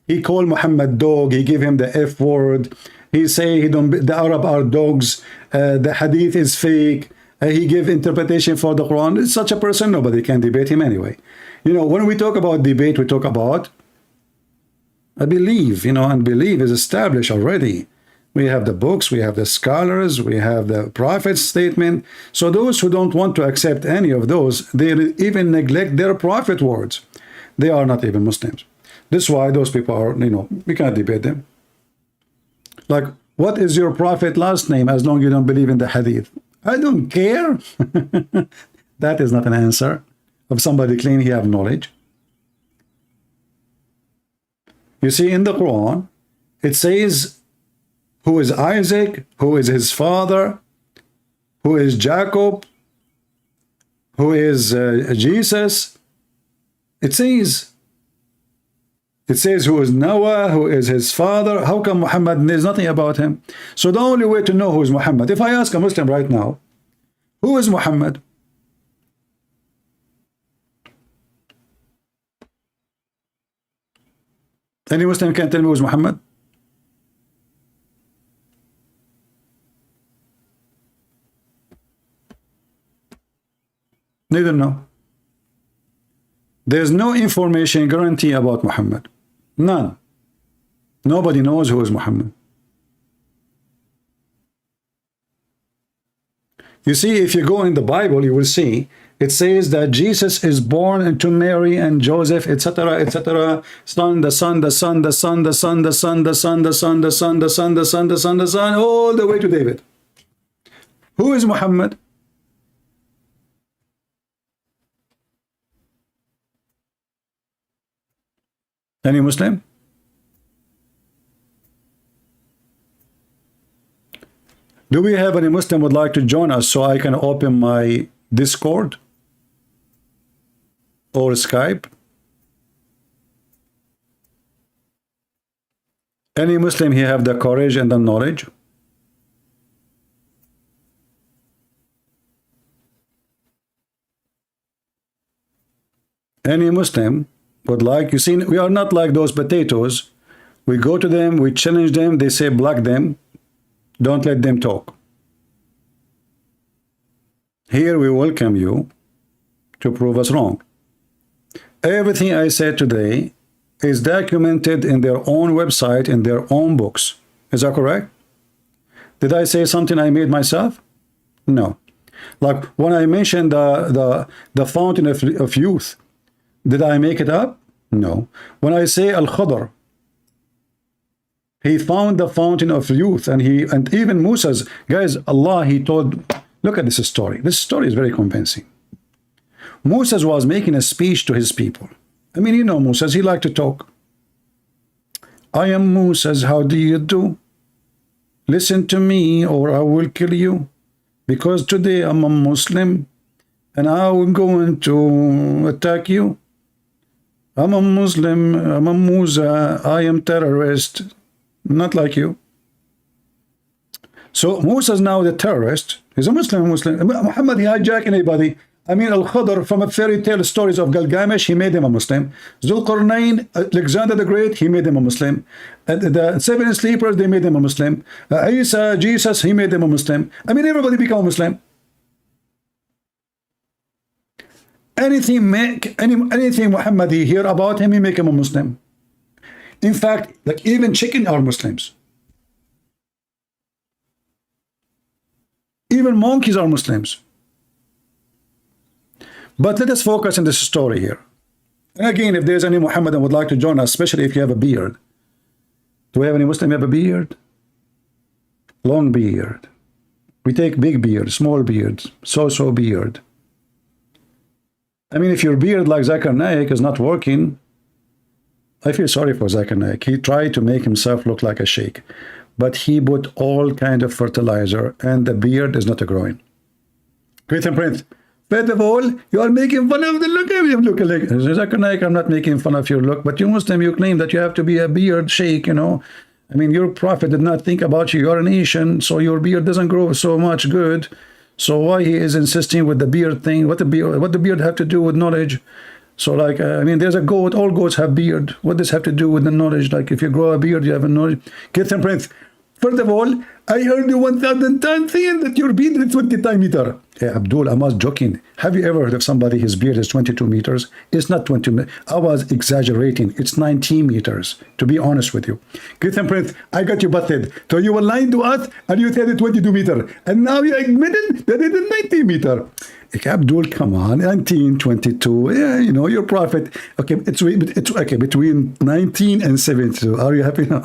He called Muhammad dog. He gave him the F word. He say the Arab are dogs. The hadith is fake. He gave interpretation for the Quran. It's such a person, nobody can debate him anyway. When we talk about debate, we talk about I believe, and believe is established already. We have the books, we have the scholars, we have the prophet's statement. So those who don't want to accept any of those, they even neglect their prophet words. They are not even Muslims. This is why those people are, we cannot debate them. Like, what is your prophet last name as long as you don't believe in the hadith? I don't care. That is not an answer of somebody claiming he have knowledge. You see, in the Quran, it says, who is Isaac, who is his father, who is Jacob, who is Jesus. It says who is Noah, who is his father. How come Muhammad, there's nothing about him? So the only way to know who is Muhammad, if I ask a Muslim right now, who is Muhammad? Any Muslim can tell me who is Muhammad? Neither know. There's no information guarantee about Muhammad. None. Nobody knows who is Muhammad. You see, if you go in the Bible, you will see it says that Jesus is born into Mary and Joseph, etc., etc. Son, the Son, the Son, the Son, the Son, the Son, the Son, the Son, the Son, the Son, the Son, the Son, the Son, all the way to David. Who is Muhammad? Any Muslim? Do we have any Muslim would like to join us so I can open my Discord or Skype? Any Muslim here have the courage and the knowledge? Any Muslim would like, you see, we are not like those potatoes. We go to them, we challenge them, they say block them. Don't let them talk. Here we welcome you to prove us wrong. Everything I said today is documented in their own website, in their own books. Is that correct? Did I say something I made myself? No. Like when I mentioned the fountain of youth, did I make it up? No. When I say Al-Khadr, he found the fountain of youth, and even Musa's guys, Allah, he told, look at this story. This story is very convincing. Moses was making a speech to his people. I mean, you know Moses, he liked to talk. I am Moses, how do you do? Listen to me or I will kill you. Because today I'm a Muslim and I'm going to attack you. I'm a Muslim, I'm a Musa, I am terrorist. Not like you. So Musa is now the terrorist. He's a Muslim. Muhammad, he hijacked anybody. I mean, Al-Khadr, from a fairy tale stories of Gilgamesh, he made him a Muslim. Zulqarnain, Alexander the Great, he made him a Muslim. The seven sleepers, they made him a Muslim. Isa, Jesus, he made him a Muslim. I mean, everybody became a Muslim. Anything Muhammad he hear about him, he make him a Muslim. In fact, like even chicken are Muslims. Even monkeys are Muslims. But let us focus on this story here. And again, if there's any Muhammad that would like to join us, especially if you have a beard. Do we have any Muslim have a beard? Long beard. We take big beard, small beard, so beard. I mean, if your beard like Zakir Naik is not working, I feel sorry for Zakir Naik. He tried to make himself look like a sheikh, but he put all kind of fertilizer and the beard is not growing. Great and Prince, first of all, you are making fun of the look of him. Look like Zakir Naik, I'm not making fun of your look, but you Muslim, you claim that you have to be a beard sheikh, you know. I mean, your prophet did not think about you. You're an Asian, so your beard doesn't grow so much good. So why he is insisting with the beard thing? What the beard have to do with knowledge? So like, I mean, there's a goat, all goats have beard. What does have to do with the knowledge? Like if you grow a beard, you have a knowledge. Get them, Prince. First of all, I heard you 1,000 times saying that your beard is 20 meters. Hey, Abdul, I was joking. Have you ever heard of somebody, his beard is 22 meters? It's not 20 meters. I was exaggerating. It's 19 meters, to be honest with you. Get them, Prince. I got you busted. So you were lying to us and you said it's 22 meters. And now you admitted that it is 19 meters. Abdul, come on, 19, 22, yeah, you know, your prophet. Okay, it's okay, between 19 and 72. Are you happy now?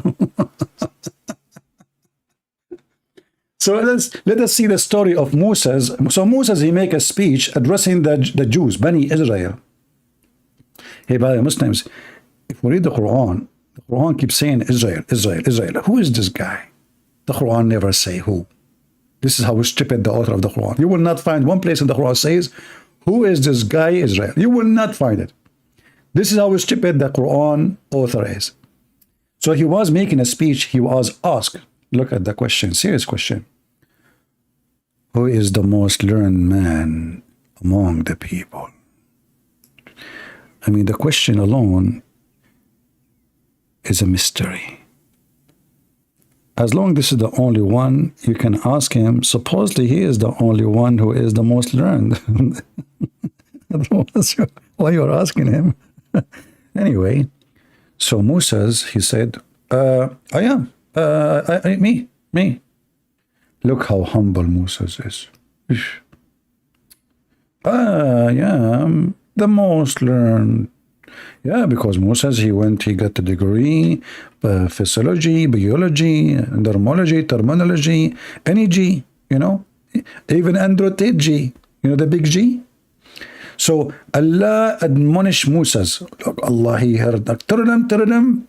So let us see the story of Moses. So Moses, he make a speech addressing the Jews, Bani Israel. Hey, by the Muslims, if we read the Quran keeps saying Israel, Israel, Israel. Who is this guy? The Quran never say who. This is how stupid the author of the Quran. You will not find one place in the Quran says, who is this guy Israel? You will not find it. This is how stupid the Quran author is. So he was making a speech. He was asked, look at the question, serious question. Who is the most learned man among the people? I mean, the question alone is a mystery. As long as this is the only one, you can ask him. Supposedly, he is the only one who is the most learned. Why you're asking him? Anyway, so Moses, he said, I am. Me. Look how humble Moses is. Yeah, I'm the most learned. Yeah, because Moses, he got the degree, physiology, biology, dermology, terminology, any G, even Android G, the big G. So Allah admonished Moses. Look, Allah, he heard that. Tell them,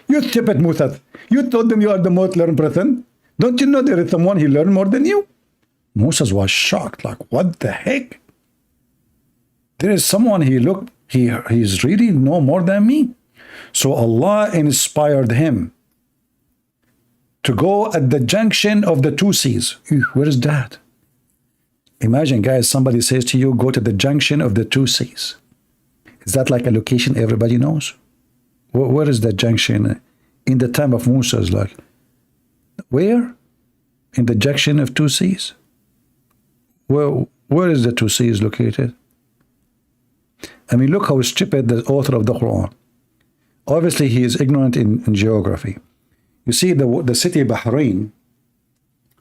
you stupid Moses. You told them you are the most learned person. Don't you know there is someone he learned more than you? Moses was shocked, like, what the heck? There is someone he's really know more than me. So Allah inspired him to go at the junction of the two seas. Where is that? Imagine, guys, somebody says to you, go to the junction of the two seas. Is that like a location everybody knows? Where is that junction? In the time of Moses, like, where? In the junction of two seas? Where is the two seas located? I mean, look how stupid the author of the Quran. Obviously, he is ignorant in geography. You see, the city Bahrain,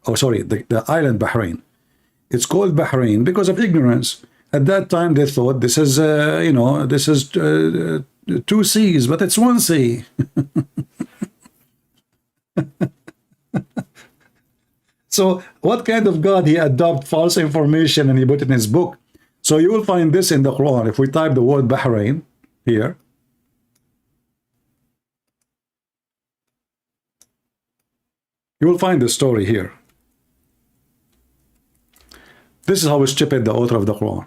the island Bahrain, it's called Bahrain because of ignorance. At that time, they thought this is, this is two seas, but it's one sea. So what kind of God he adopt false information and he put it in his book? So you will find this in the Quran. If we type the word Bahrain here, you will find the story here. This is how stupid the author of the Quran.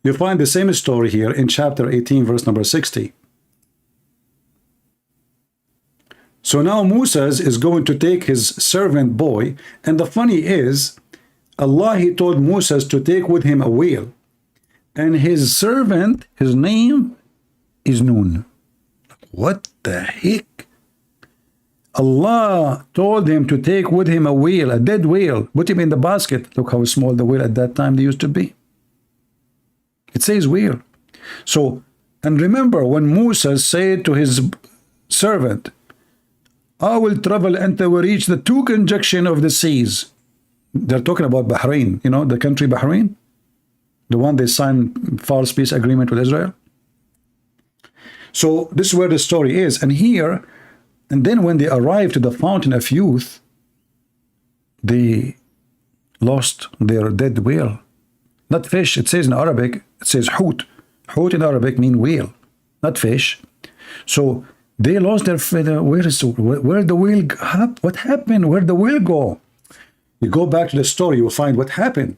You find the same story here in chapter 18, verse number 60. So now Moses is going to take his servant boy, and the funny is, Allah, he told Moses to take with him a whale, and his servant, his name is Nun. What the heck? Allah told him to take with him a whale, a dead whale, put him in the basket. Look how small the whale at that time they used to be. It says whale. So, and remember when Moses said to his servant, I will travel until we reach the two conjunction of the seas. They're talking about Bahrain, the country Bahrain, the one they signed false peace agreement with Israel. So this is where the story is. And here, and then when they arrived to the fountain of youth, they lost their dead whale. Not fish, it says in Arabic, it says hoot. Hoot in Arabic means whale, not fish. So they lost their, where the whale, what happened? Where the whale go? You go back to the story, you'll find what happened.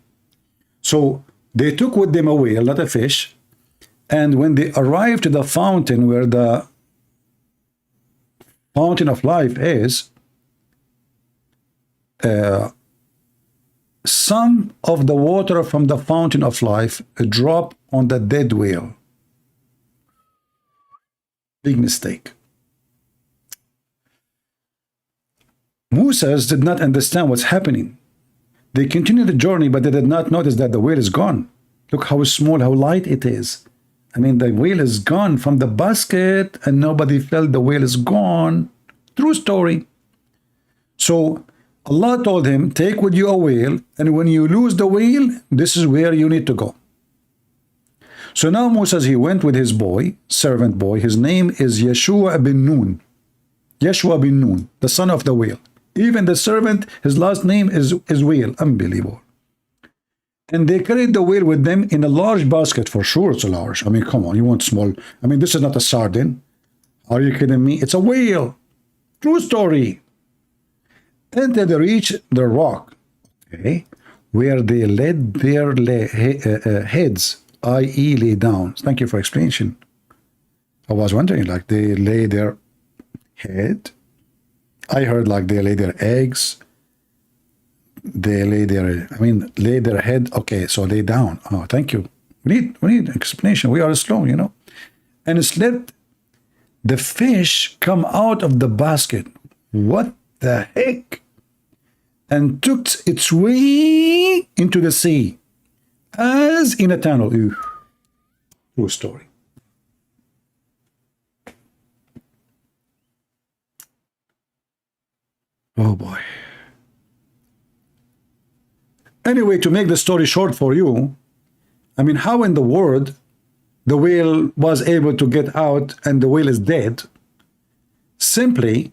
So they took with them a whale, not a fish. And when they arrived to the fountain where the fountain of life is, some of the water from the fountain of life dropped on the dead whale. Big mistake. Moses did not understand what's happening. They continued the journey, but they did not notice that the whale is gone. Look how small, how light it is. I mean, the whale is gone from the basket, and nobody felt the whale is gone. True story. So Allah told him, take with you a whale, and when you lose the whale, this is where you need to go. So now Moses, he went with his boy, servant boy. His name is Yeshua bin Nun. Yeshua bin Nun, the son of the whale. Even the servant, his last name is whale. Unbelievable. And they carried the whale with them in a large basket. For sure it's a large. I mean, come on, you want small. I mean, this is not a sardine. Are you kidding me? It's a whale. True story. Until they reached the rock, okay, where they laid their heads, i.e. lay down. Thank you for explanation. I was wondering, like, they lay their head. I heard like they lay their eggs. They lay their head. Okay, so lay down. Oh, thank you. We need explanation. We are slow, And slept. The fish come out of the basket. What the heck? And took its way into the sea, as in a tunnel. True story. Oh boy. Anyway, to make the story short for you, I mean, how in the world the whale was able to get out and the whale is dead? Simply,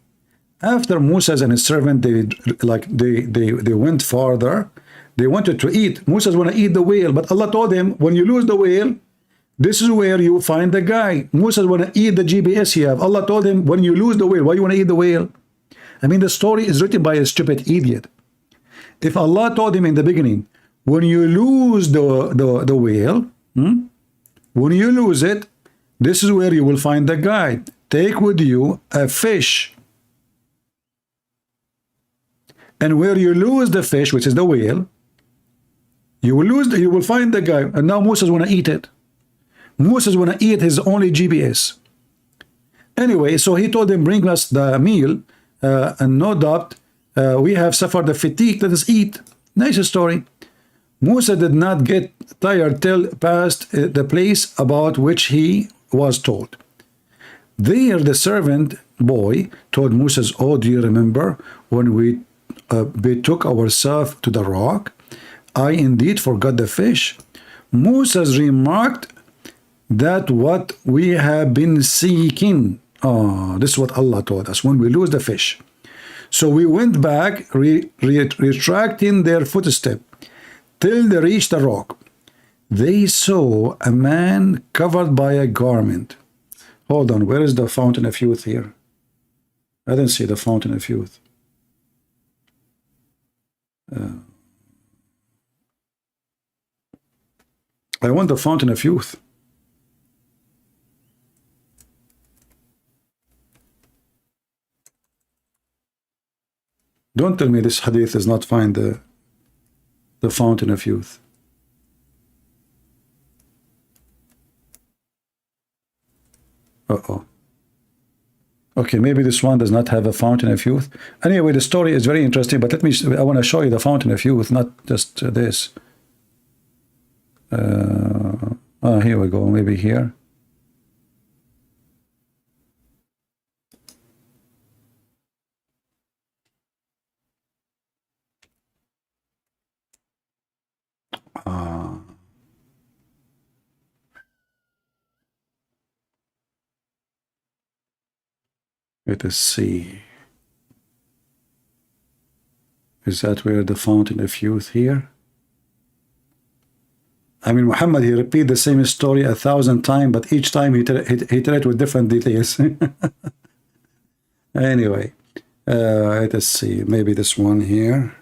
after Moses and his servant, they went farther. They wanted to eat. Moses want to eat the whale, but Allah told him, when you lose the whale, this is where you find the guy. Moses want to eat the GPS he have. Allah told him, when you lose the whale, why you want to eat the whale? I mean, the story is written by a stupid idiot. If Allah told him in the beginning, when you lose the whale, when you lose it, this is where you will find the guy. Take with you a fish. And where you lose the fish, which is the whale, you will find the guy. And now Moses want to eat it. Moses want to eat his only GPS. Anyway, so he told him, bring us the meal, and no doubt, we have suffered the fatigue, let us eat. Nice story. Musa did not get tired till past the place about which he was told. There the servant boy told Moses, oh, do you remember when we betook ourselves to the rock? I indeed forgot the fish. Moses remarked that what we have been seeking. Oh, this is what Allah told us, when we lose the fish. So we went back, retracting their footstep, till they reached the rock. They saw a man covered by a garment. Hold on, where is the fountain of youth here? I didn't see the fountain of youth. I want the fountain of youth. Don't tell me this hadith does not find the fountain of youth. Uh-oh. Okay, maybe this one does not have a fountain of youth. Anyway, the story is very interesting, but I want to show you the fountain of youth, not just this. Here we go, maybe here. Let us see. Is that where the fountain of youth here? I mean, Muhammad, he repeat the same story 1,000 times, but each time he tell it with different details. Anyway, let us see. Maybe this one here.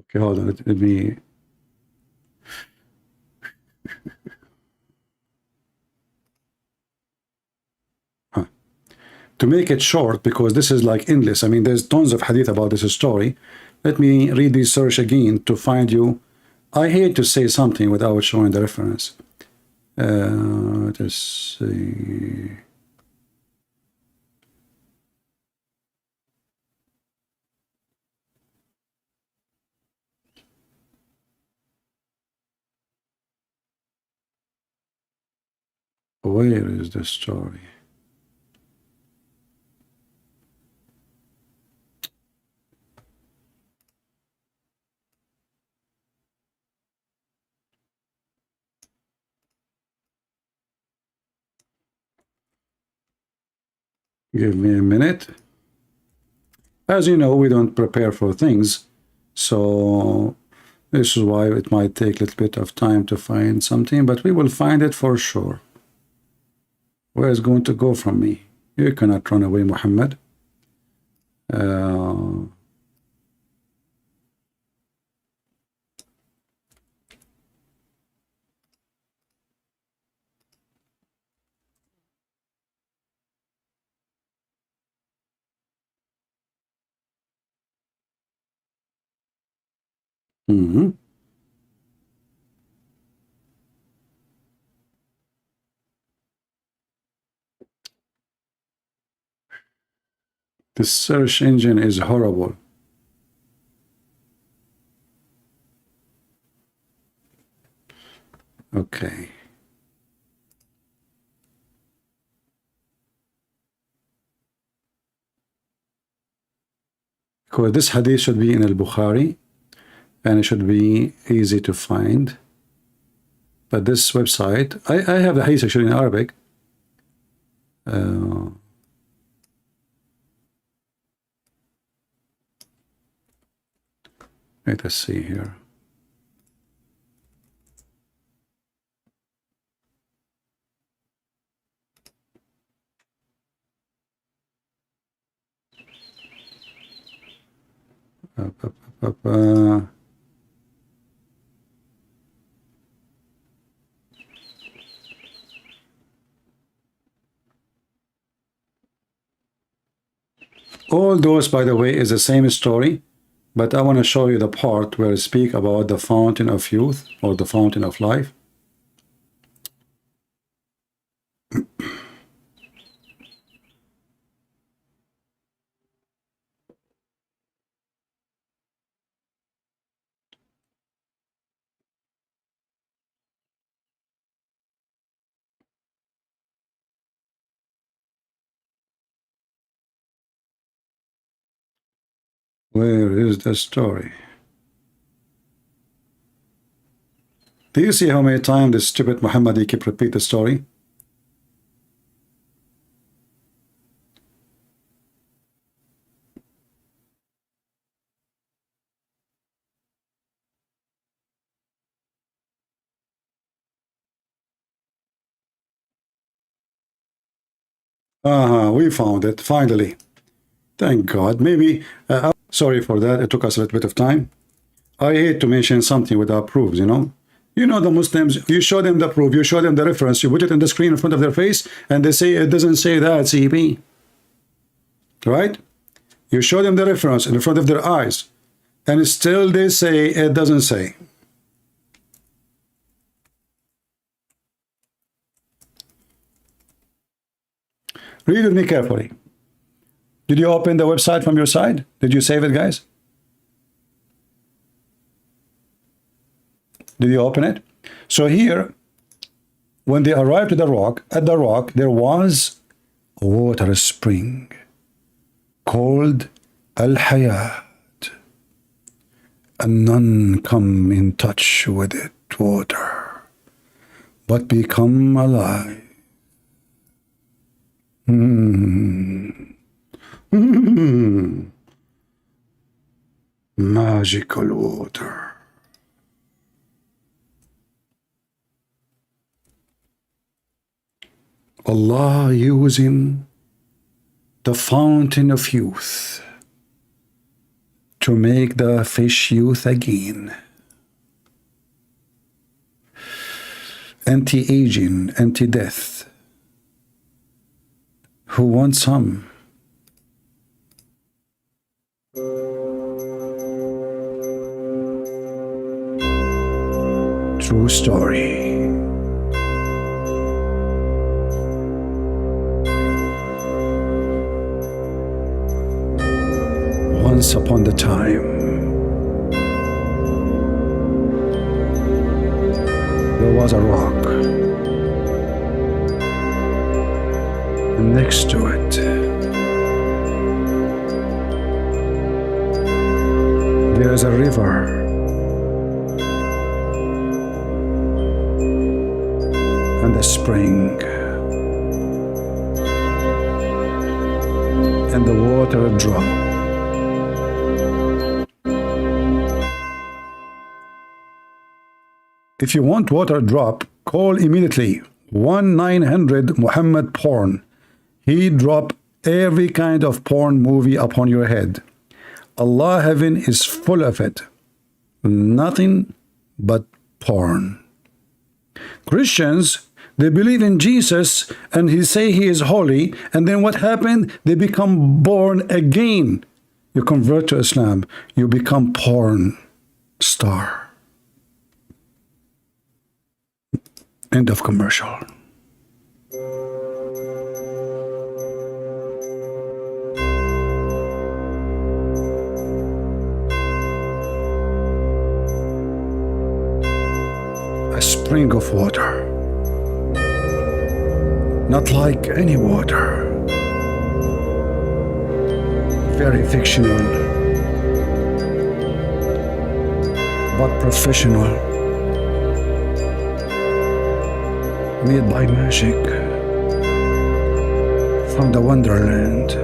Okay, hold on. Let me. To make it short, because this is like endless. I mean, there's tons of hadith about this story. Let me read this search again to find you. I hate to say something without showing the reference. Let's see. Where is the story? Give me a minute. As you know, we don't prepare for things, so this is why it might take a little bit of time to find something, but we will find it for sure. Where is going to go from me? You cannot run away, Muhammad. This search engine is horrible. Okay. Because this hadith should be in al-Bukhari and it should be easy to find. But this website, I have the hadith actually in Arabic. Let us see here. All those, by the way, is the same story, but I want to show you the part where it speaks about the fountain of youth or the fountain of life. Where is the story? Do you see how many times this stupid Muhammad keep repeat the story? We found it finally. Thank God. Maybe sorry for that. It took us a little bit of time. I hate to mention something without proofs, you know. You know the Muslims, you show them the proof, you show them the reference, you put it on the screen in front of their face, and they say it doesn't say that, CP. Right? You show them the reference in front of their eyes, and still they say it doesn't say. Read with me carefully. Did you open the website from your side? Did you save it, guys? Did you open it? So here, when they arrived to the rock, at the rock, there was a water spring called Al-Hayat. And none come in touch with it, water, but become alive. Magical water. Allah using the fountain of youth to make the fish youth again. Anti-aging, anti-death. Who wants some? True story. Once upon the time, there was a rock, and next to it, there is a river, and a spring, and the water dropped. If you want water drop, call immediately 1-900 Mohammed porn. He drop every kind of porn movie upon your head. Allah heaven is full of it. Nothing but porn. Christians, they believe in Jesus and he say he is holy, and then what happened? They become born again. You convert to Islam, you become porn star. End of commercial. spring of water, not like any water, very fictional but professional, made by magic from the wonderland.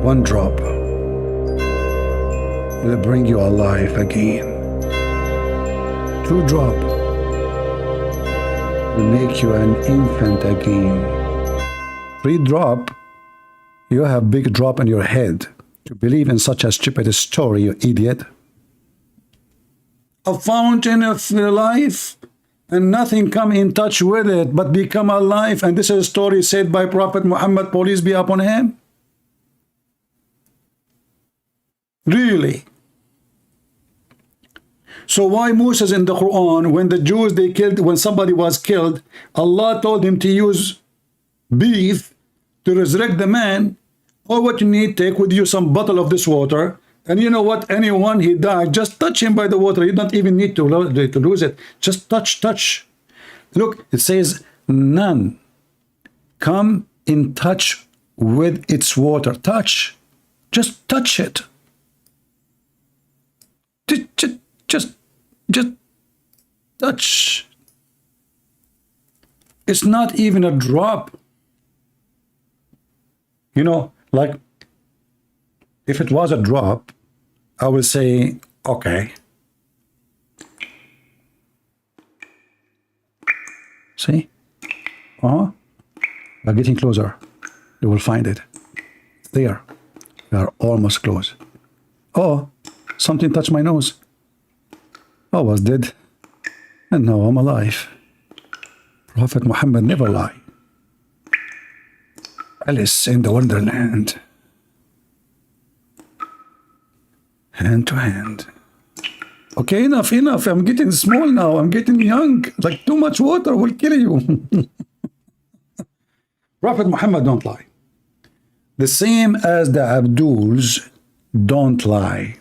One drop will bring you alive again. 2 drop will make you an infant again. 3 drop, you have big drop in your head to believe in such a stupid story, you idiot. A fountain of life, and nothing come in touch with it but become alive, and this is a story said by Prophet Muhammad, peace be upon him. Really? So why Moses in the Quran, when the Jews they killed, when somebody was killed, Allah told him to use beef to resurrect the man? Or what you need, take with you some bottle of this water, and you know what, anyone he died, just touch him by the water. You don't even need to lose it. Just touch. Look, it says none come in touch with its water. Touch, just touch it. Just touch. It's not even a drop. You know, like if it was a drop, I would say, okay. See? We're getting closer. You will find it. There. We are almost close. Oh, something touched my nose. I was dead, and now I'm alive. Prophet Muhammad never lied. Alice in the Wonderland. Hand to hand. Okay, enough. I'm getting small now. I'm getting young. Like too much water will kill you. Prophet Muhammad don't lie. The same as the Abduls don't lie.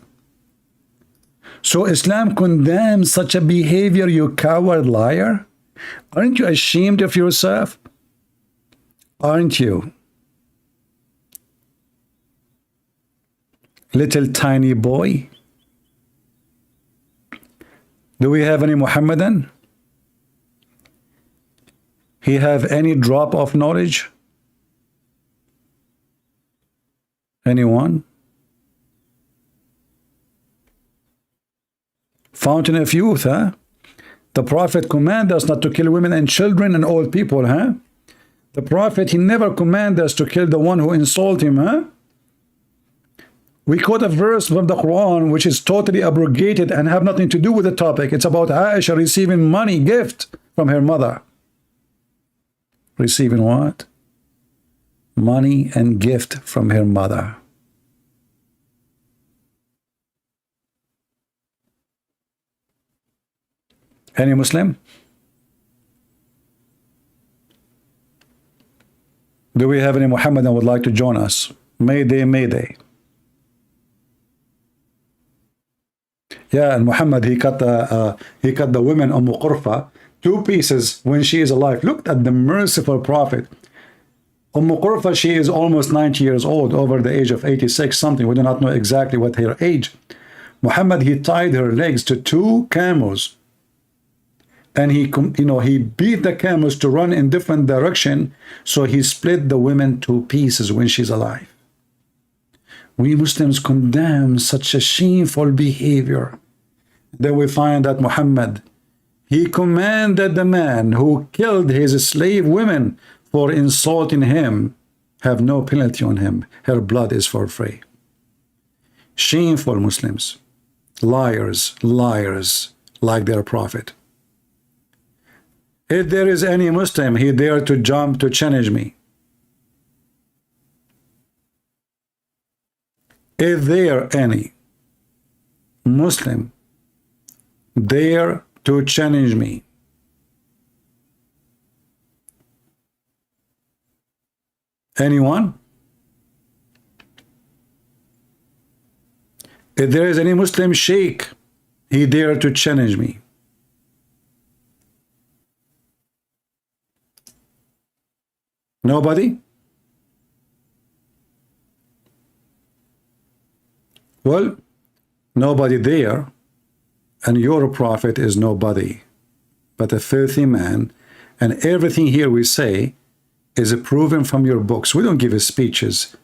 So Islam condemns such a behavior, you coward liar. Aren't you ashamed of yourself? Aren't you? Little tiny boy. Do we have any Muhammadan? He have any drop of knowledge? Anyone? Fountain of youth, huh? The Prophet command us not to kill women and children and old people, huh? The Prophet, he never command us to kill the one who insult him, huh? We quote a verse from the Quran which is totally abrogated and have nothing to do with the topic. It's about Aisha receiving money, gift from her mother. Receiving what? Money and gift from her mother. Any Muslim? Do we have any Muhammadan would like to join us? Mayday, mayday. Yeah, and Muhammad, he cut the women Qurfa 2 pieces when she is alive. Look at the merciful Prophet. Qurfa, she is almost 90 years old, over the age of 86 something. We do not know exactly what her age. Muhammad, he tied her legs to 2 camels. And he beat the camels to run in different direction, so he split the women 2 pieces when she's alive. We Muslims condemn such a shameful behavior. Then we find that Muhammad, he commanded the man who killed his slave women for insulting him, have no penalty on him. Her blood is for free. Shameful Muslims, liars like their prophet. If there is any Muslim, he dare to jump to challenge me. If there any Muslim dare to challenge me, anyone? If there is any Muslim sheikh, he dare to challenge me. Nobody? Well, nobody there, and your prophet is nobody, but a filthy man, and everything here we say is proven from your books. We don't give speeches.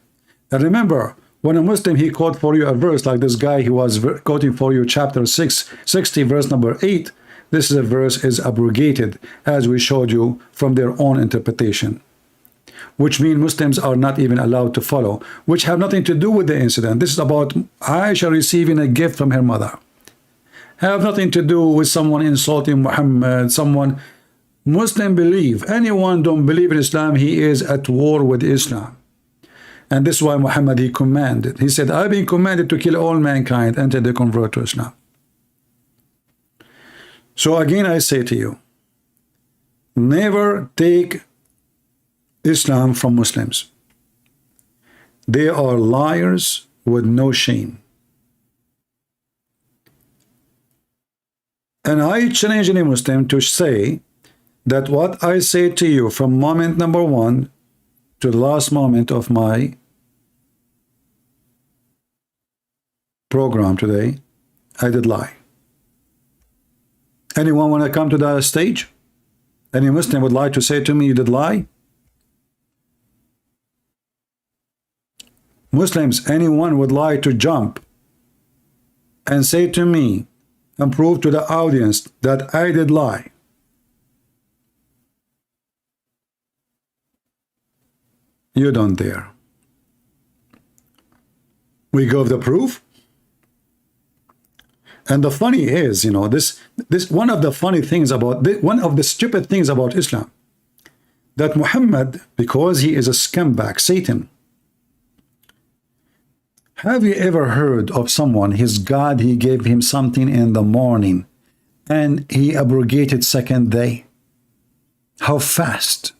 And remember, when a Muslim, he quote for you a verse like this guy, he was quoting for you chapter 60, verse number 8. This is a verse is abrogated, as we showed you, from their own interpretation, which means Muslims are not even allowed to follow, which have nothing to do with the incident. This is about Aisha receiving a gift from her mother. Have nothing to do with someone insulting Muhammad, someone. Muslim believe, anyone don't believe in Islam, he is at war with Islam. And this is why Muhammad, he commanded. He said, I've been commanded to kill all mankind until they convert to Islam. So again, I say to you, never take Islam from Muslims. They are liars with no shame. And I challenge any Muslim to say that what I say to you from moment number 1 to the last moment of my program today, I did lie. Anyone want to come to that stage? Any Muslim would like to say to me, you did lie? Muslims, anyone would like to jump and say to me and prove to the audience that I did lie? You don't dare. We give the proof. And the funny is, you know, this one of the funny things about one of the stupid things about Islam, that Muhammad, because he is a scumbag, Satan. Have you ever heard of someone, his God, he gave him something in the morning and he abrogated second day? How fast?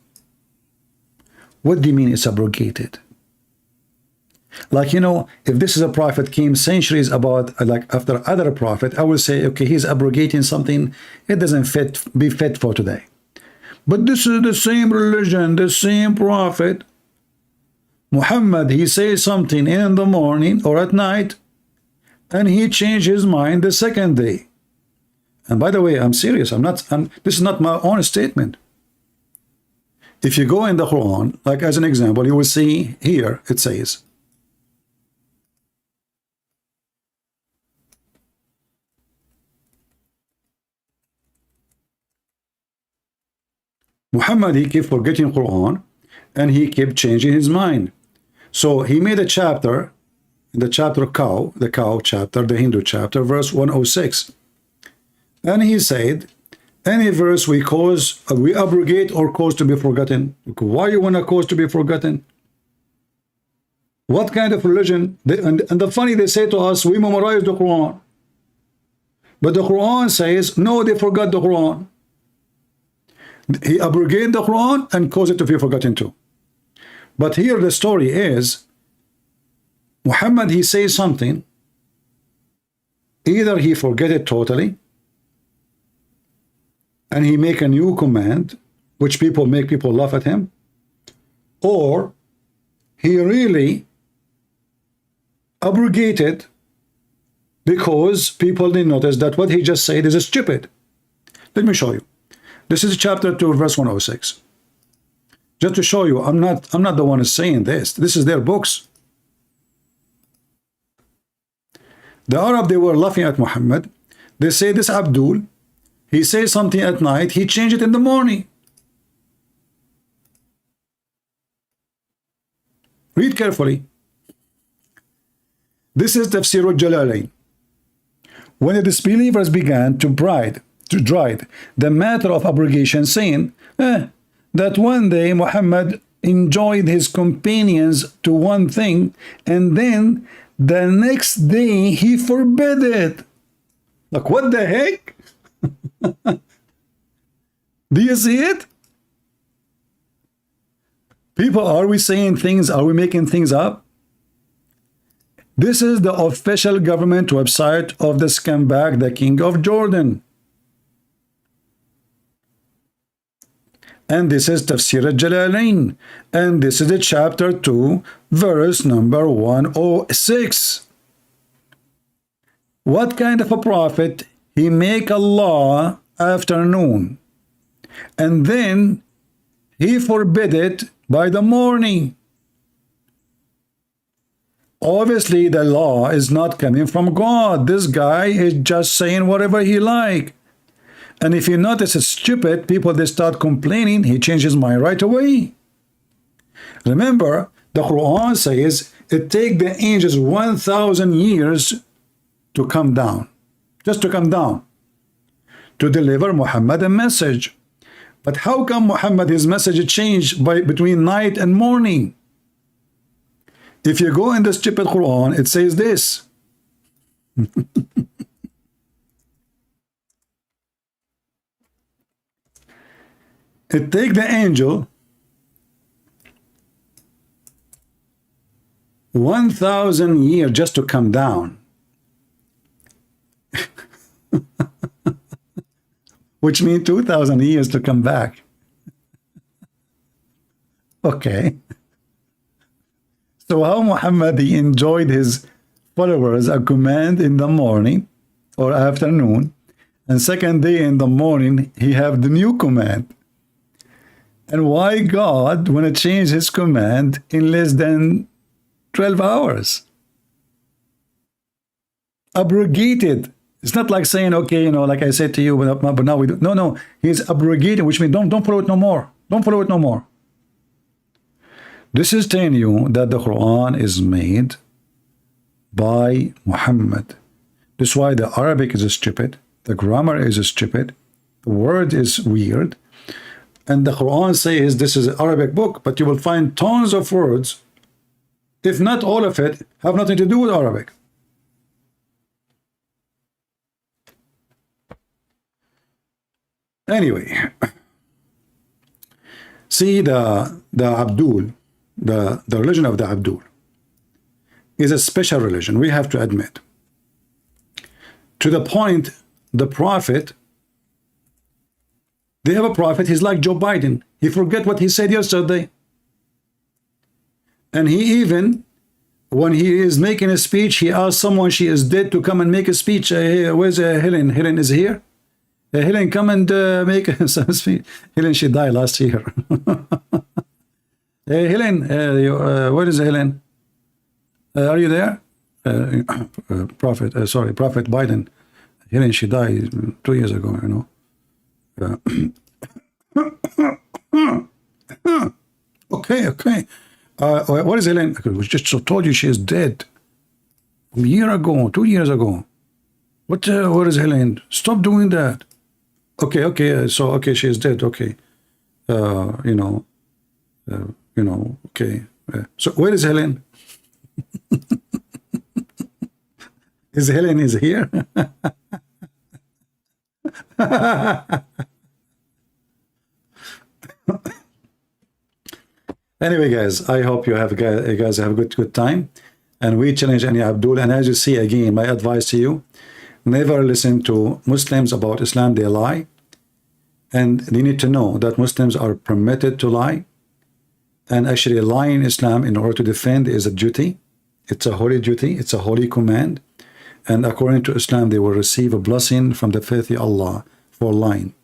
What do you mean it's abrogated? Like, you know, if this is a prophet came centuries about, like after other prophet, I will say, okay, he's abrogating something, it doesn't be fit for today. But this is the same religion, the same prophet. Muhammad, he says something in the morning or at night, and he changed his mind the second day. And by the way, I'm serious. This is not my own statement. If you go in the Quran, like as an example, you will see here, it says, Muhammad, he kept forgetting Quran, and he kept changing his mind. So he made a chapter, the chapter cow, the cow chapter, the Hindu chapter, verse 106. And he said, any verse we abrogate or cause to be forgotten. Why you want to cause to be forgotten? What kind of religion? And the funny, they say to us, we memorize the Quran. But the Quran says, no, they forgot the Quran. He abrogated the Quran and caused it to be forgotten too. But here the story is, Muhammad, he says something, either he forget it totally, and he make a new command, which make people laugh at him, or he really abrogated because people didn't notice that what he just said is stupid. Let me show you. This is chapter 2, verse 106. Just to show you, I'm not the one who's saying this. This is their books. The Arab, they were laughing at Muhammad. They say this Abdul, he says something at night, he changed it in the morning. Read carefully. This is Tafsir al-Jalalain. When the disbelievers began to dread the matter of abrogation, saying that one day Muhammad enjoyed his companions to one thing, and then the next day he forbid it. Like, what the heck? Do you see it? People, are we saying things? Are we making things up? This is the official government website of the scumbag, the King of Jordan. And this is Tafsir al-Jalalain. And this is the chapter 2, verse number 106. What kind of a prophet? He make Allah afternoon, and then he forbid it by the morning. Obviously, the law is not coming from God. This guy is just saying whatever he like. And if you notice it's stupid, people, they start complaining, he changes mind right away. Remember, the Quran says it take the angels 1,000 years to come down. Just to come down. To deliver Muhammad a message. But how come Muhammad, his message changed between night and morning? If you go in the stupid Quran, it says this. It take the angel 1,000 years just to come down. Which means 2,000 years to come back. Okay. So how Muhammad, he enjoyed his followers a command in the morning or afternoon, and second day in the morning he have the new command. And why God want to change his command in less than 12 hours? Abrogated. It's not like saying, okay, you know, like I said to you, but now we do. No, no, he's abrogated, which means don't follow it no more. Don't follow it no more. This is telling you that the Quran is made by Muhammad. This is why the Arabic is stupid, the grammar is stupid, the word is weird, and the Quran says this is an Arabic book, but you will find tons of words, if not all of it, have nothing to do with Arabic. Anyway, see the Abdul, the religion of the Abdul is a special religion, we have to admit. To the point, the prophet, they have a prophet, he's like Joe Biden. He forget what he said yesterday. And he even, when he is making a speech, he asks someone she is dead to come and make a speech. Where's Helen? Helen is here? Helen, come and make some speech. Helen, she died last year. Hey, Helen, where is Helen? Are you there? Prophet Biden. Helen, she died 2 years ago, you know. Okay. What is Helen? We just told you she is dead. A year ago, 2 years ago. Where is Helen? Stop doing that. Okay. So, okay, she is dead. Okay. Okay. So, where is Helen? Is Helen here? Anyway, guys, I hope you guys have a good time, and we challenge any Abdul. And as you see, again, my advice to you: never listen to Muslims about Islam. They lie, and they need to know that Muslims are permitted to lie. And actually, lying in Islam in order to defend is a duty. It's a holy duty. It's a holy command. And according to Islam, they will receive a blessing from the faithful Allah for lying.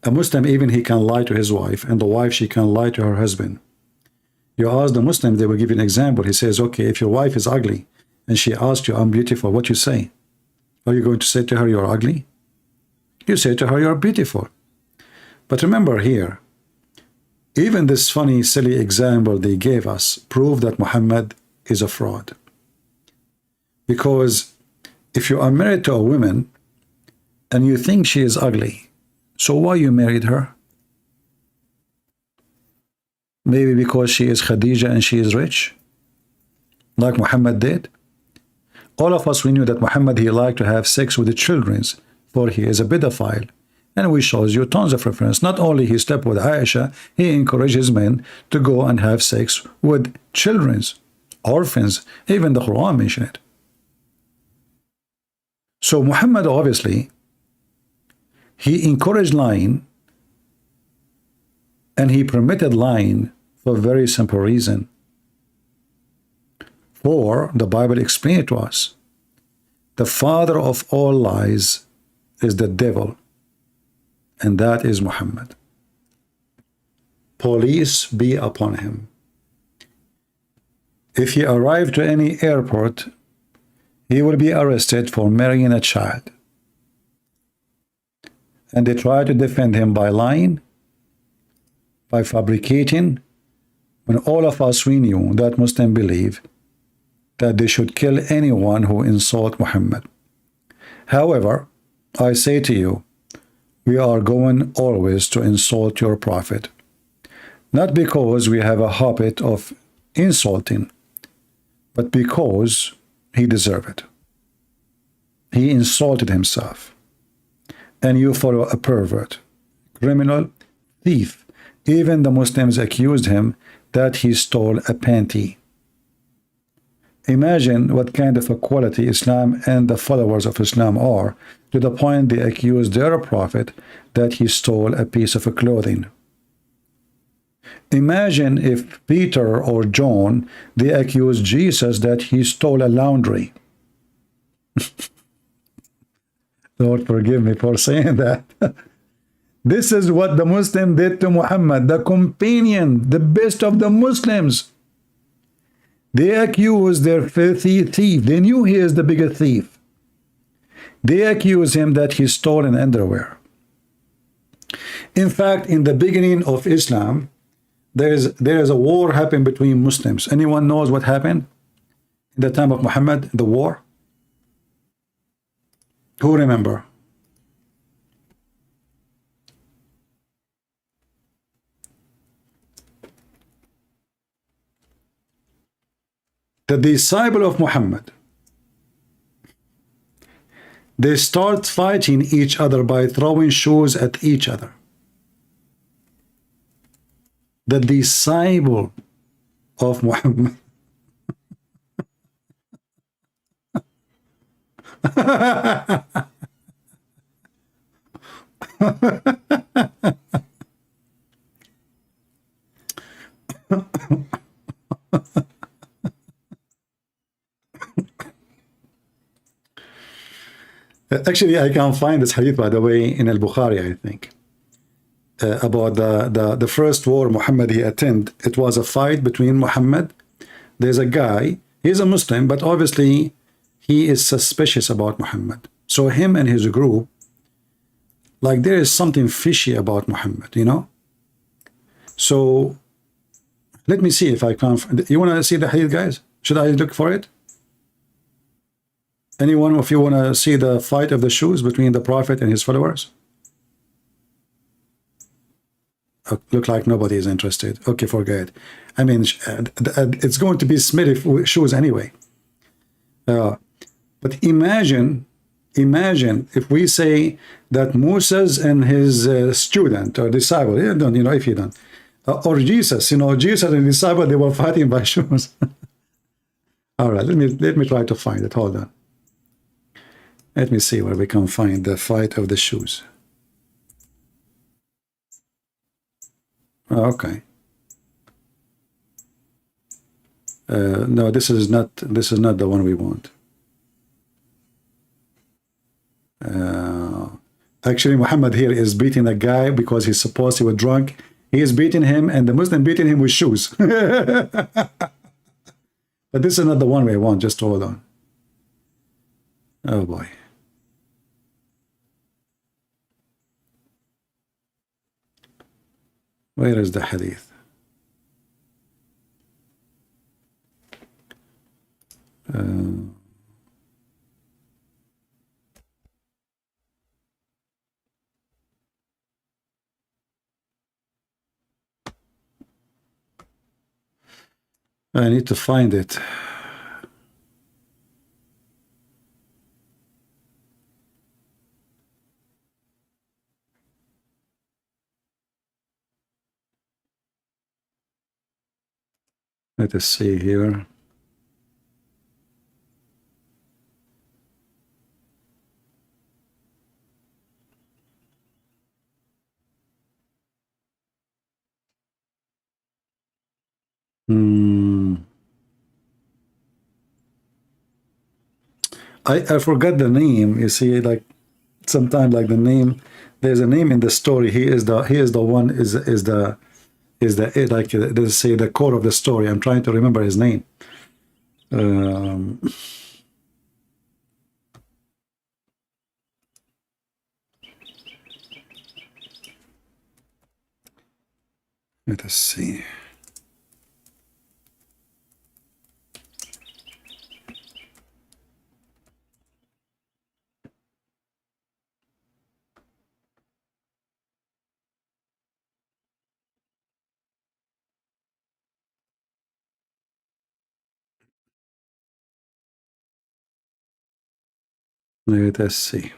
A Muslim, even he can lie to his wife, and the wife, she can lie to her husband. You ask the Muslim, they will give you an example. He says, okay, if your wife is ugly and she asks you, I'm beautiful, what you say? Are you going to say to her, you're ugly? You say to her, you're beautiful. But remember here, even this funny, silly example they gave us proved that Muhammad is a fraud. Because if you are married to a woman and you think she is ugly, so why you married her? Maybe because she is Khadija and she is rich, like Muhammad did. All of us, we knew that Muhammad, he liked to have sex with the children, for he is a pedophile. And we shows you tons of reference. Not only he slept with Aisha, he encourages men to go and have sex with children, orphans. Even the Quran mentioned it. So Muhammad, obviously, he encouraged lying And he permitted lying for a very simple reason. For the Bible explained it to us. The father of all lies is the devil, and that is Muhammad. Police be upon him. If he arrived to any airport, he will be arrested for marrying a child. And they try to defend him by lying, by fabricating, when all of us, we knew that Muslims believe that they should kill anyone who insults Muhammad. However, I say to you, we are going always to insult your prophet, not because we have a habit of insulting, but because he deserved it. He insulted himself. And you follow a pervert, criminal, thief. Even the Muslims accused him that he stole a panty. Imagine what kind of a quality Islam and the followers of Islam are, to the point they accuse their prophet that he stole a piece of clothing. Imagine if Peter or John, they accuse Jesus that he stole a laundry. Lord, forgive me for saying that. This is what the Muslim did to Muhammad, the companion, the best of the Muslims. They accuse their filthy thief. They knew he is the bigger thief. They accuse him that he stole an underwear. In fact, in the beginning of Islam, there is a war happened between Muslims. Anyone knows what happened in the time of Muhammad, the war? Who remember? The disciple of Muhammad, they start fighting each other by throwing shoes at each other. The disciple of Muhammad. Actually, I can find this hadith, by the way, in Al-Bukhari, I think, about the first war Muhammad he attended. It was a fight between Muhammad. There's a guy, he's a Muslim, but obviously he is suspicious about Muhammad. So him and his group, like there is something fishy about Muhammad, you know? So let me see if I can. You want to see the hadith, guys? Should I look for it? Anyone of you want to see the fight of the shoes between the Prophet and his followers? Look like nobody is interested. Okay, forget. I mean, it's going to be Smithy shoes anyway. But imagine if we say that Moses and his student or disciple, you know, if you don't, or Jesus, you know, Jesus and his disciple, they were fighting by shoes. All right, let me try to find it. Hold on. Let me see where we can find the fight of the shoes. Okay. No, this is not the one we want. Actually, Muhammad here is beating a guy because he's supposed he was drunk. He is beating him, and the Muslim beating him with shoes. But this is not the one we want. Just hold on. Oh boy. Where is the hadith? I need to find it. Let us see here. Hmm. I forgot the name. You see, like sometimes like the name, there's a name in the story. He is the one like let's say the core of the story. I'm trying to remember his name. Um, let us see. Let us see.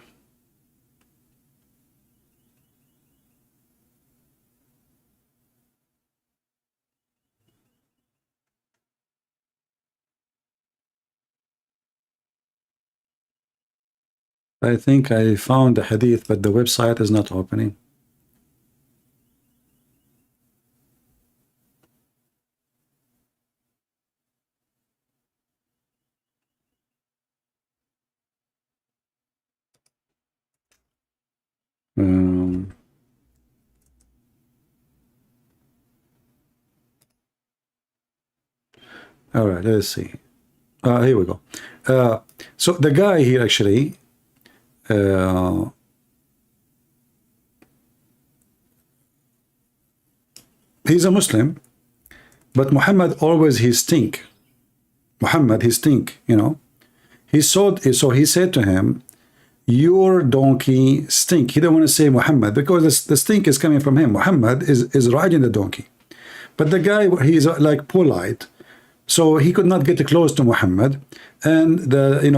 I think I found the hadith, but the website is not opening. Um, all right, let's see. Here we go. So the guy here actually, he's a Muslim, but Muhammad always he stink. Muhammad he stink, you know. So he said to him, your donkey stink. He didn't want to say Muhammad because the stink is coming from him. Muhammad is riding the donkey. But the guy, he's like polite. So he could not get close to Muhammad. And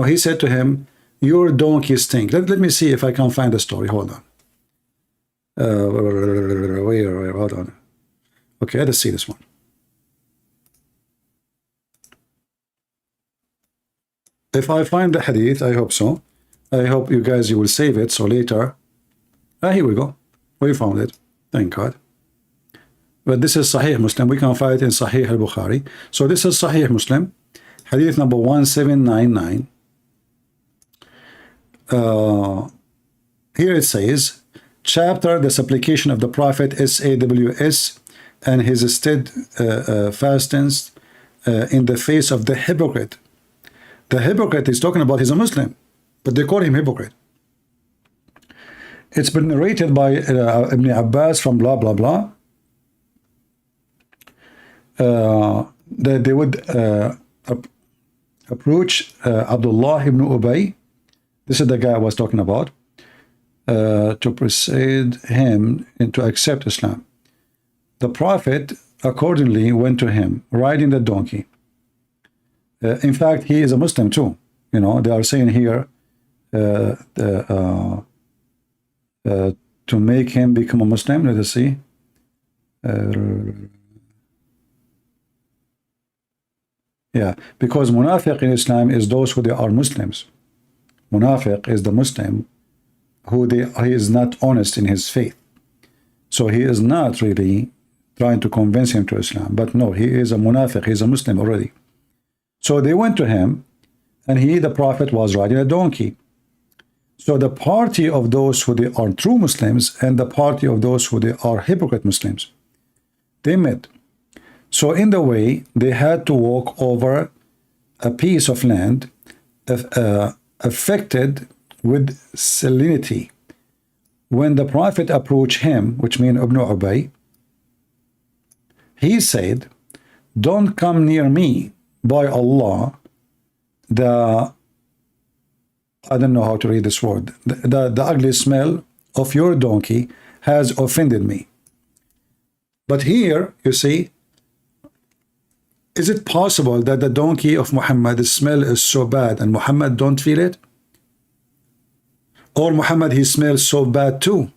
he said to him, your donkey stink. Let me see if I can find the story. Hold on. Hold on. Okay, let's see this one. If I find the hadith, I hope so. I hope you guys, you will save it. So later, here we go. We found it. Thank God. But this is Sahih Muslim. We can find it in Sahih al-Bukhari. So this is Sahih Muslim. Hadith number 1799. Here it says, chapter, the supplication of the Prophet SAWS and his steadfastness in the face of the hypocrite. The hypocrite is talking about he's a Muslim, but they call him hypocrite. It's been narrated by Ibn Abbas from blah blah blah that they would approach Abdullah ibn Ubay. This is the guy I was talking about, to persuade him to accept Islam. The Prophet accordingly went to him riding the donkey. In fact, he is a Muslim too. You know, they are saying here to make him become a Muslim. Let us see. Yeah, because munafiq in Islam is those who they are Muslims. Munafiq is the Muslim who he is not honest in his faith. So he is not really trying to convince him to Islam. But no, he is a munafiq. He is a Muslim already. So they went to him, and the Prophet was riding a donkey. So the party of those who they are true Muslims and the party of those who they are hypocrite Muslims, they met. So in the way, they had to walk over a piece of land affected with salinity. When the Prophet approached him, which means Ibn Ubay, he said, don't come near me. By Allah, I don't know how to read this word, the ugly smell of your donkey has offended me. But here, you see, is it possible that the donkey of Muhammad, the smell is so bad and Muhammad don't feel it? Or Muhammad, he smells so bad too?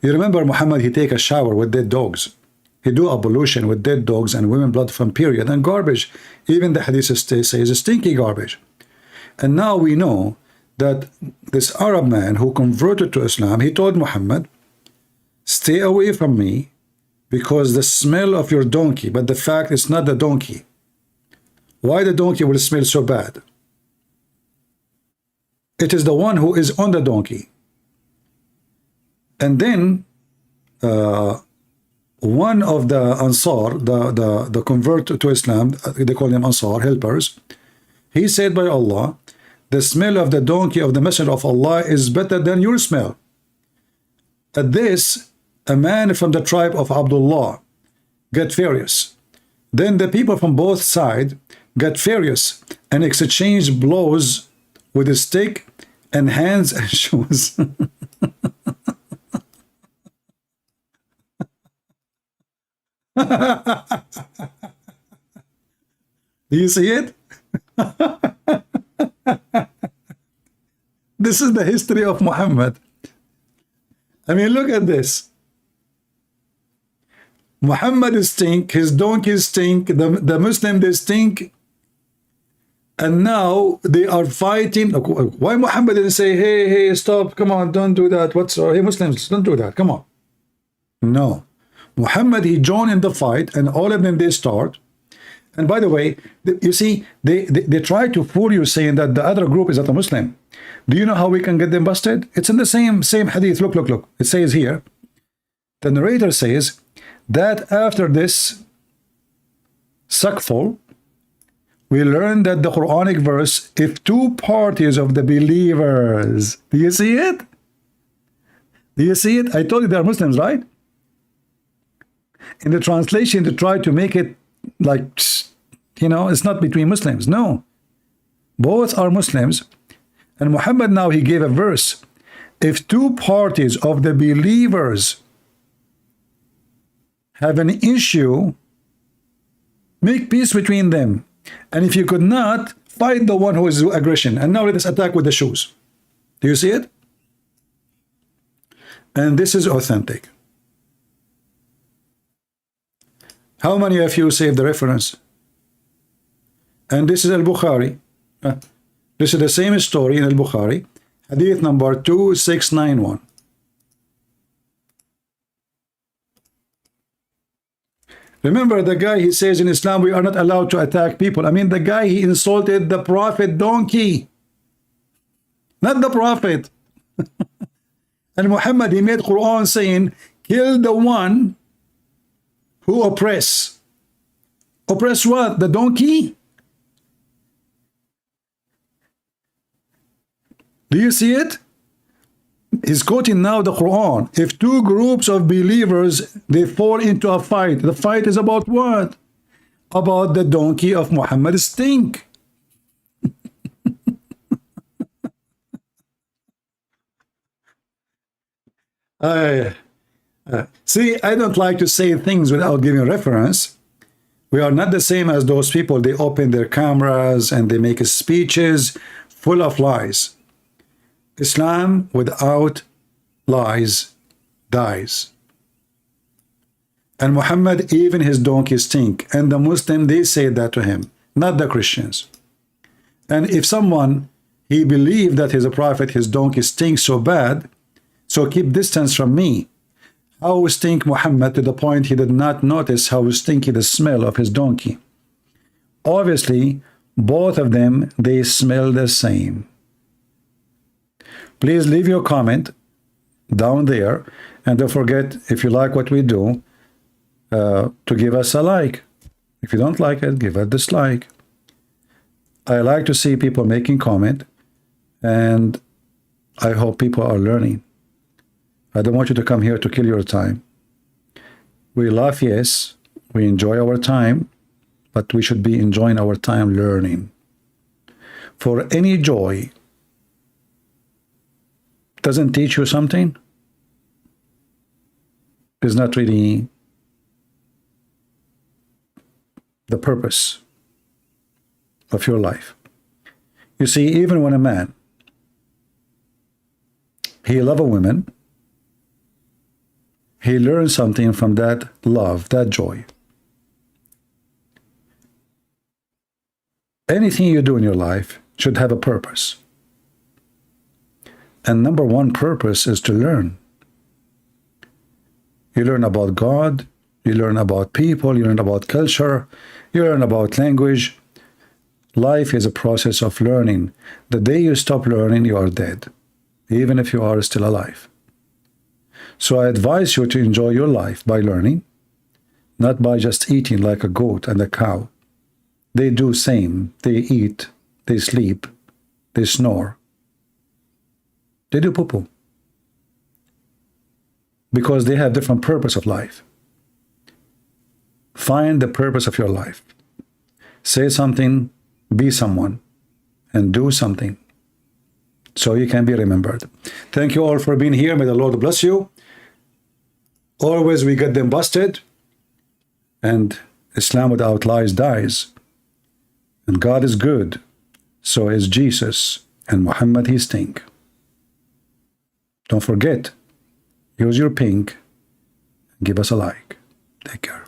You remember Muhammad, he take a shower with dead dogs. He do ablution with dead dogs and women blood from period and garbage. Even the hadith says stinky garbage. And now we know that this Arab man who converted to Islam, he told Muhammad, stay away from me because the smell of your donkey, but the fact it's not the donkey. Why the donkey will smell so bad? It is the one who is on the donkey. And then one of the Ansar, the convert to Islam, they call them Ansar, helpers, he said, by Allah, the smell of the donkey of the Messenger of Allah is better than your smell. At this, a man from the tribe of Abdullah got furious. Then the people from both sides got furious and exchanged blows with a stick and hands and shoes. Do you see it? This is the history of Muhammad. I mean, look at this. Muhammad stink, his donkeys stink, the Muslim they stink, and now they are fighting. Why Muhammad didn't say, hey, stop, come on, don't do that. Hey, Muslims, don't do that, come on. No. Muhammad, he joined in the fight, and all of them, they start. And by the way, you see, they try to fool you saying that the other group is not a Muslim. Do you know how we can get them busted? It's in the same hadith. Look. It says here, the narrator says that after this suckful, we learn that the Quranic verse, if two parties of the believers, do you see it? Do you see it? I told you they are Muslims, right? In the translation, they try to make it like, you know, it's not between Muslims. No, both are Muslims. And Muhammad now, he gave a verse. If two parties of the believers have an issue, make peace between them. And if you could not, fight the one who is aggression. And now let us attack with the shoes. Do you see it? And this is authentic. How many of you saved the reference? And this is Al-Bukhari. This is the same story in Al-Bukhari. Hadith number 2691. Remember the guy, he says in Islam, we are not allowed to attack people. I mean, the guy, he insulted the Prophet donkey. Not the Prophet. And Muhammad, he made Quran saying, kill the one who oppress. Oppress what? The donkey? Do you see it? He's quoting now the Quran. If two groups of believers, they fall into a fight, the fight is about what? About the donkey of Muhammad's stink. See, I don't like to say things without giving reference. We are not the same as those people. They open their cameras and they make speeches full of lies. Islam without lies dies. And Muhammad, even his donkey stink. And the Muslim, they say that to him, not the Christians. And if someone, he believed that he's a prophet, his donkey stinks so bad, so keep distance from me. How stink Muhammad to the point he did not notice how stinky the smell of his donkey. Obviously, both of them, they smell the same. Please leave your comment down there, and don't forget, if you like what we do, to give us a like. If you don't like it, give a dislike. I like to see people making comment, and I hope people are learning. I don't want you to come here to kill your time. We laugh, yes, we enjoy our time, but we should be enjoying our time learning. For any joy doesn't teach you something, is not really the purpose of your life. You see, even when a man, he loves a woman, he learns something from that love, that joy. Anything you do in your life should have a purpose. And number one purpose is to learn. You learn about God, You learn about people, you learn about culture, you learn about language. Life is a process of learning. The day you stop learning, you are dead, even if you are still alive. So I advise you to enjoy your life by learning, not by just eating like a goat and a cow. They do same. They eat, they sleep, they snore. They do poo-poo. Because they have different purpose of life. Find the purpose of your life. Say something, be someone, and do something so you can be remembered. Thank you all for being here. May the Lord bless you. Always we get them busted, and Islam without lies dies. And God is good, so is Jesus, and Muhammad he stink. Don't forget, use your ping, give us a like. Take care.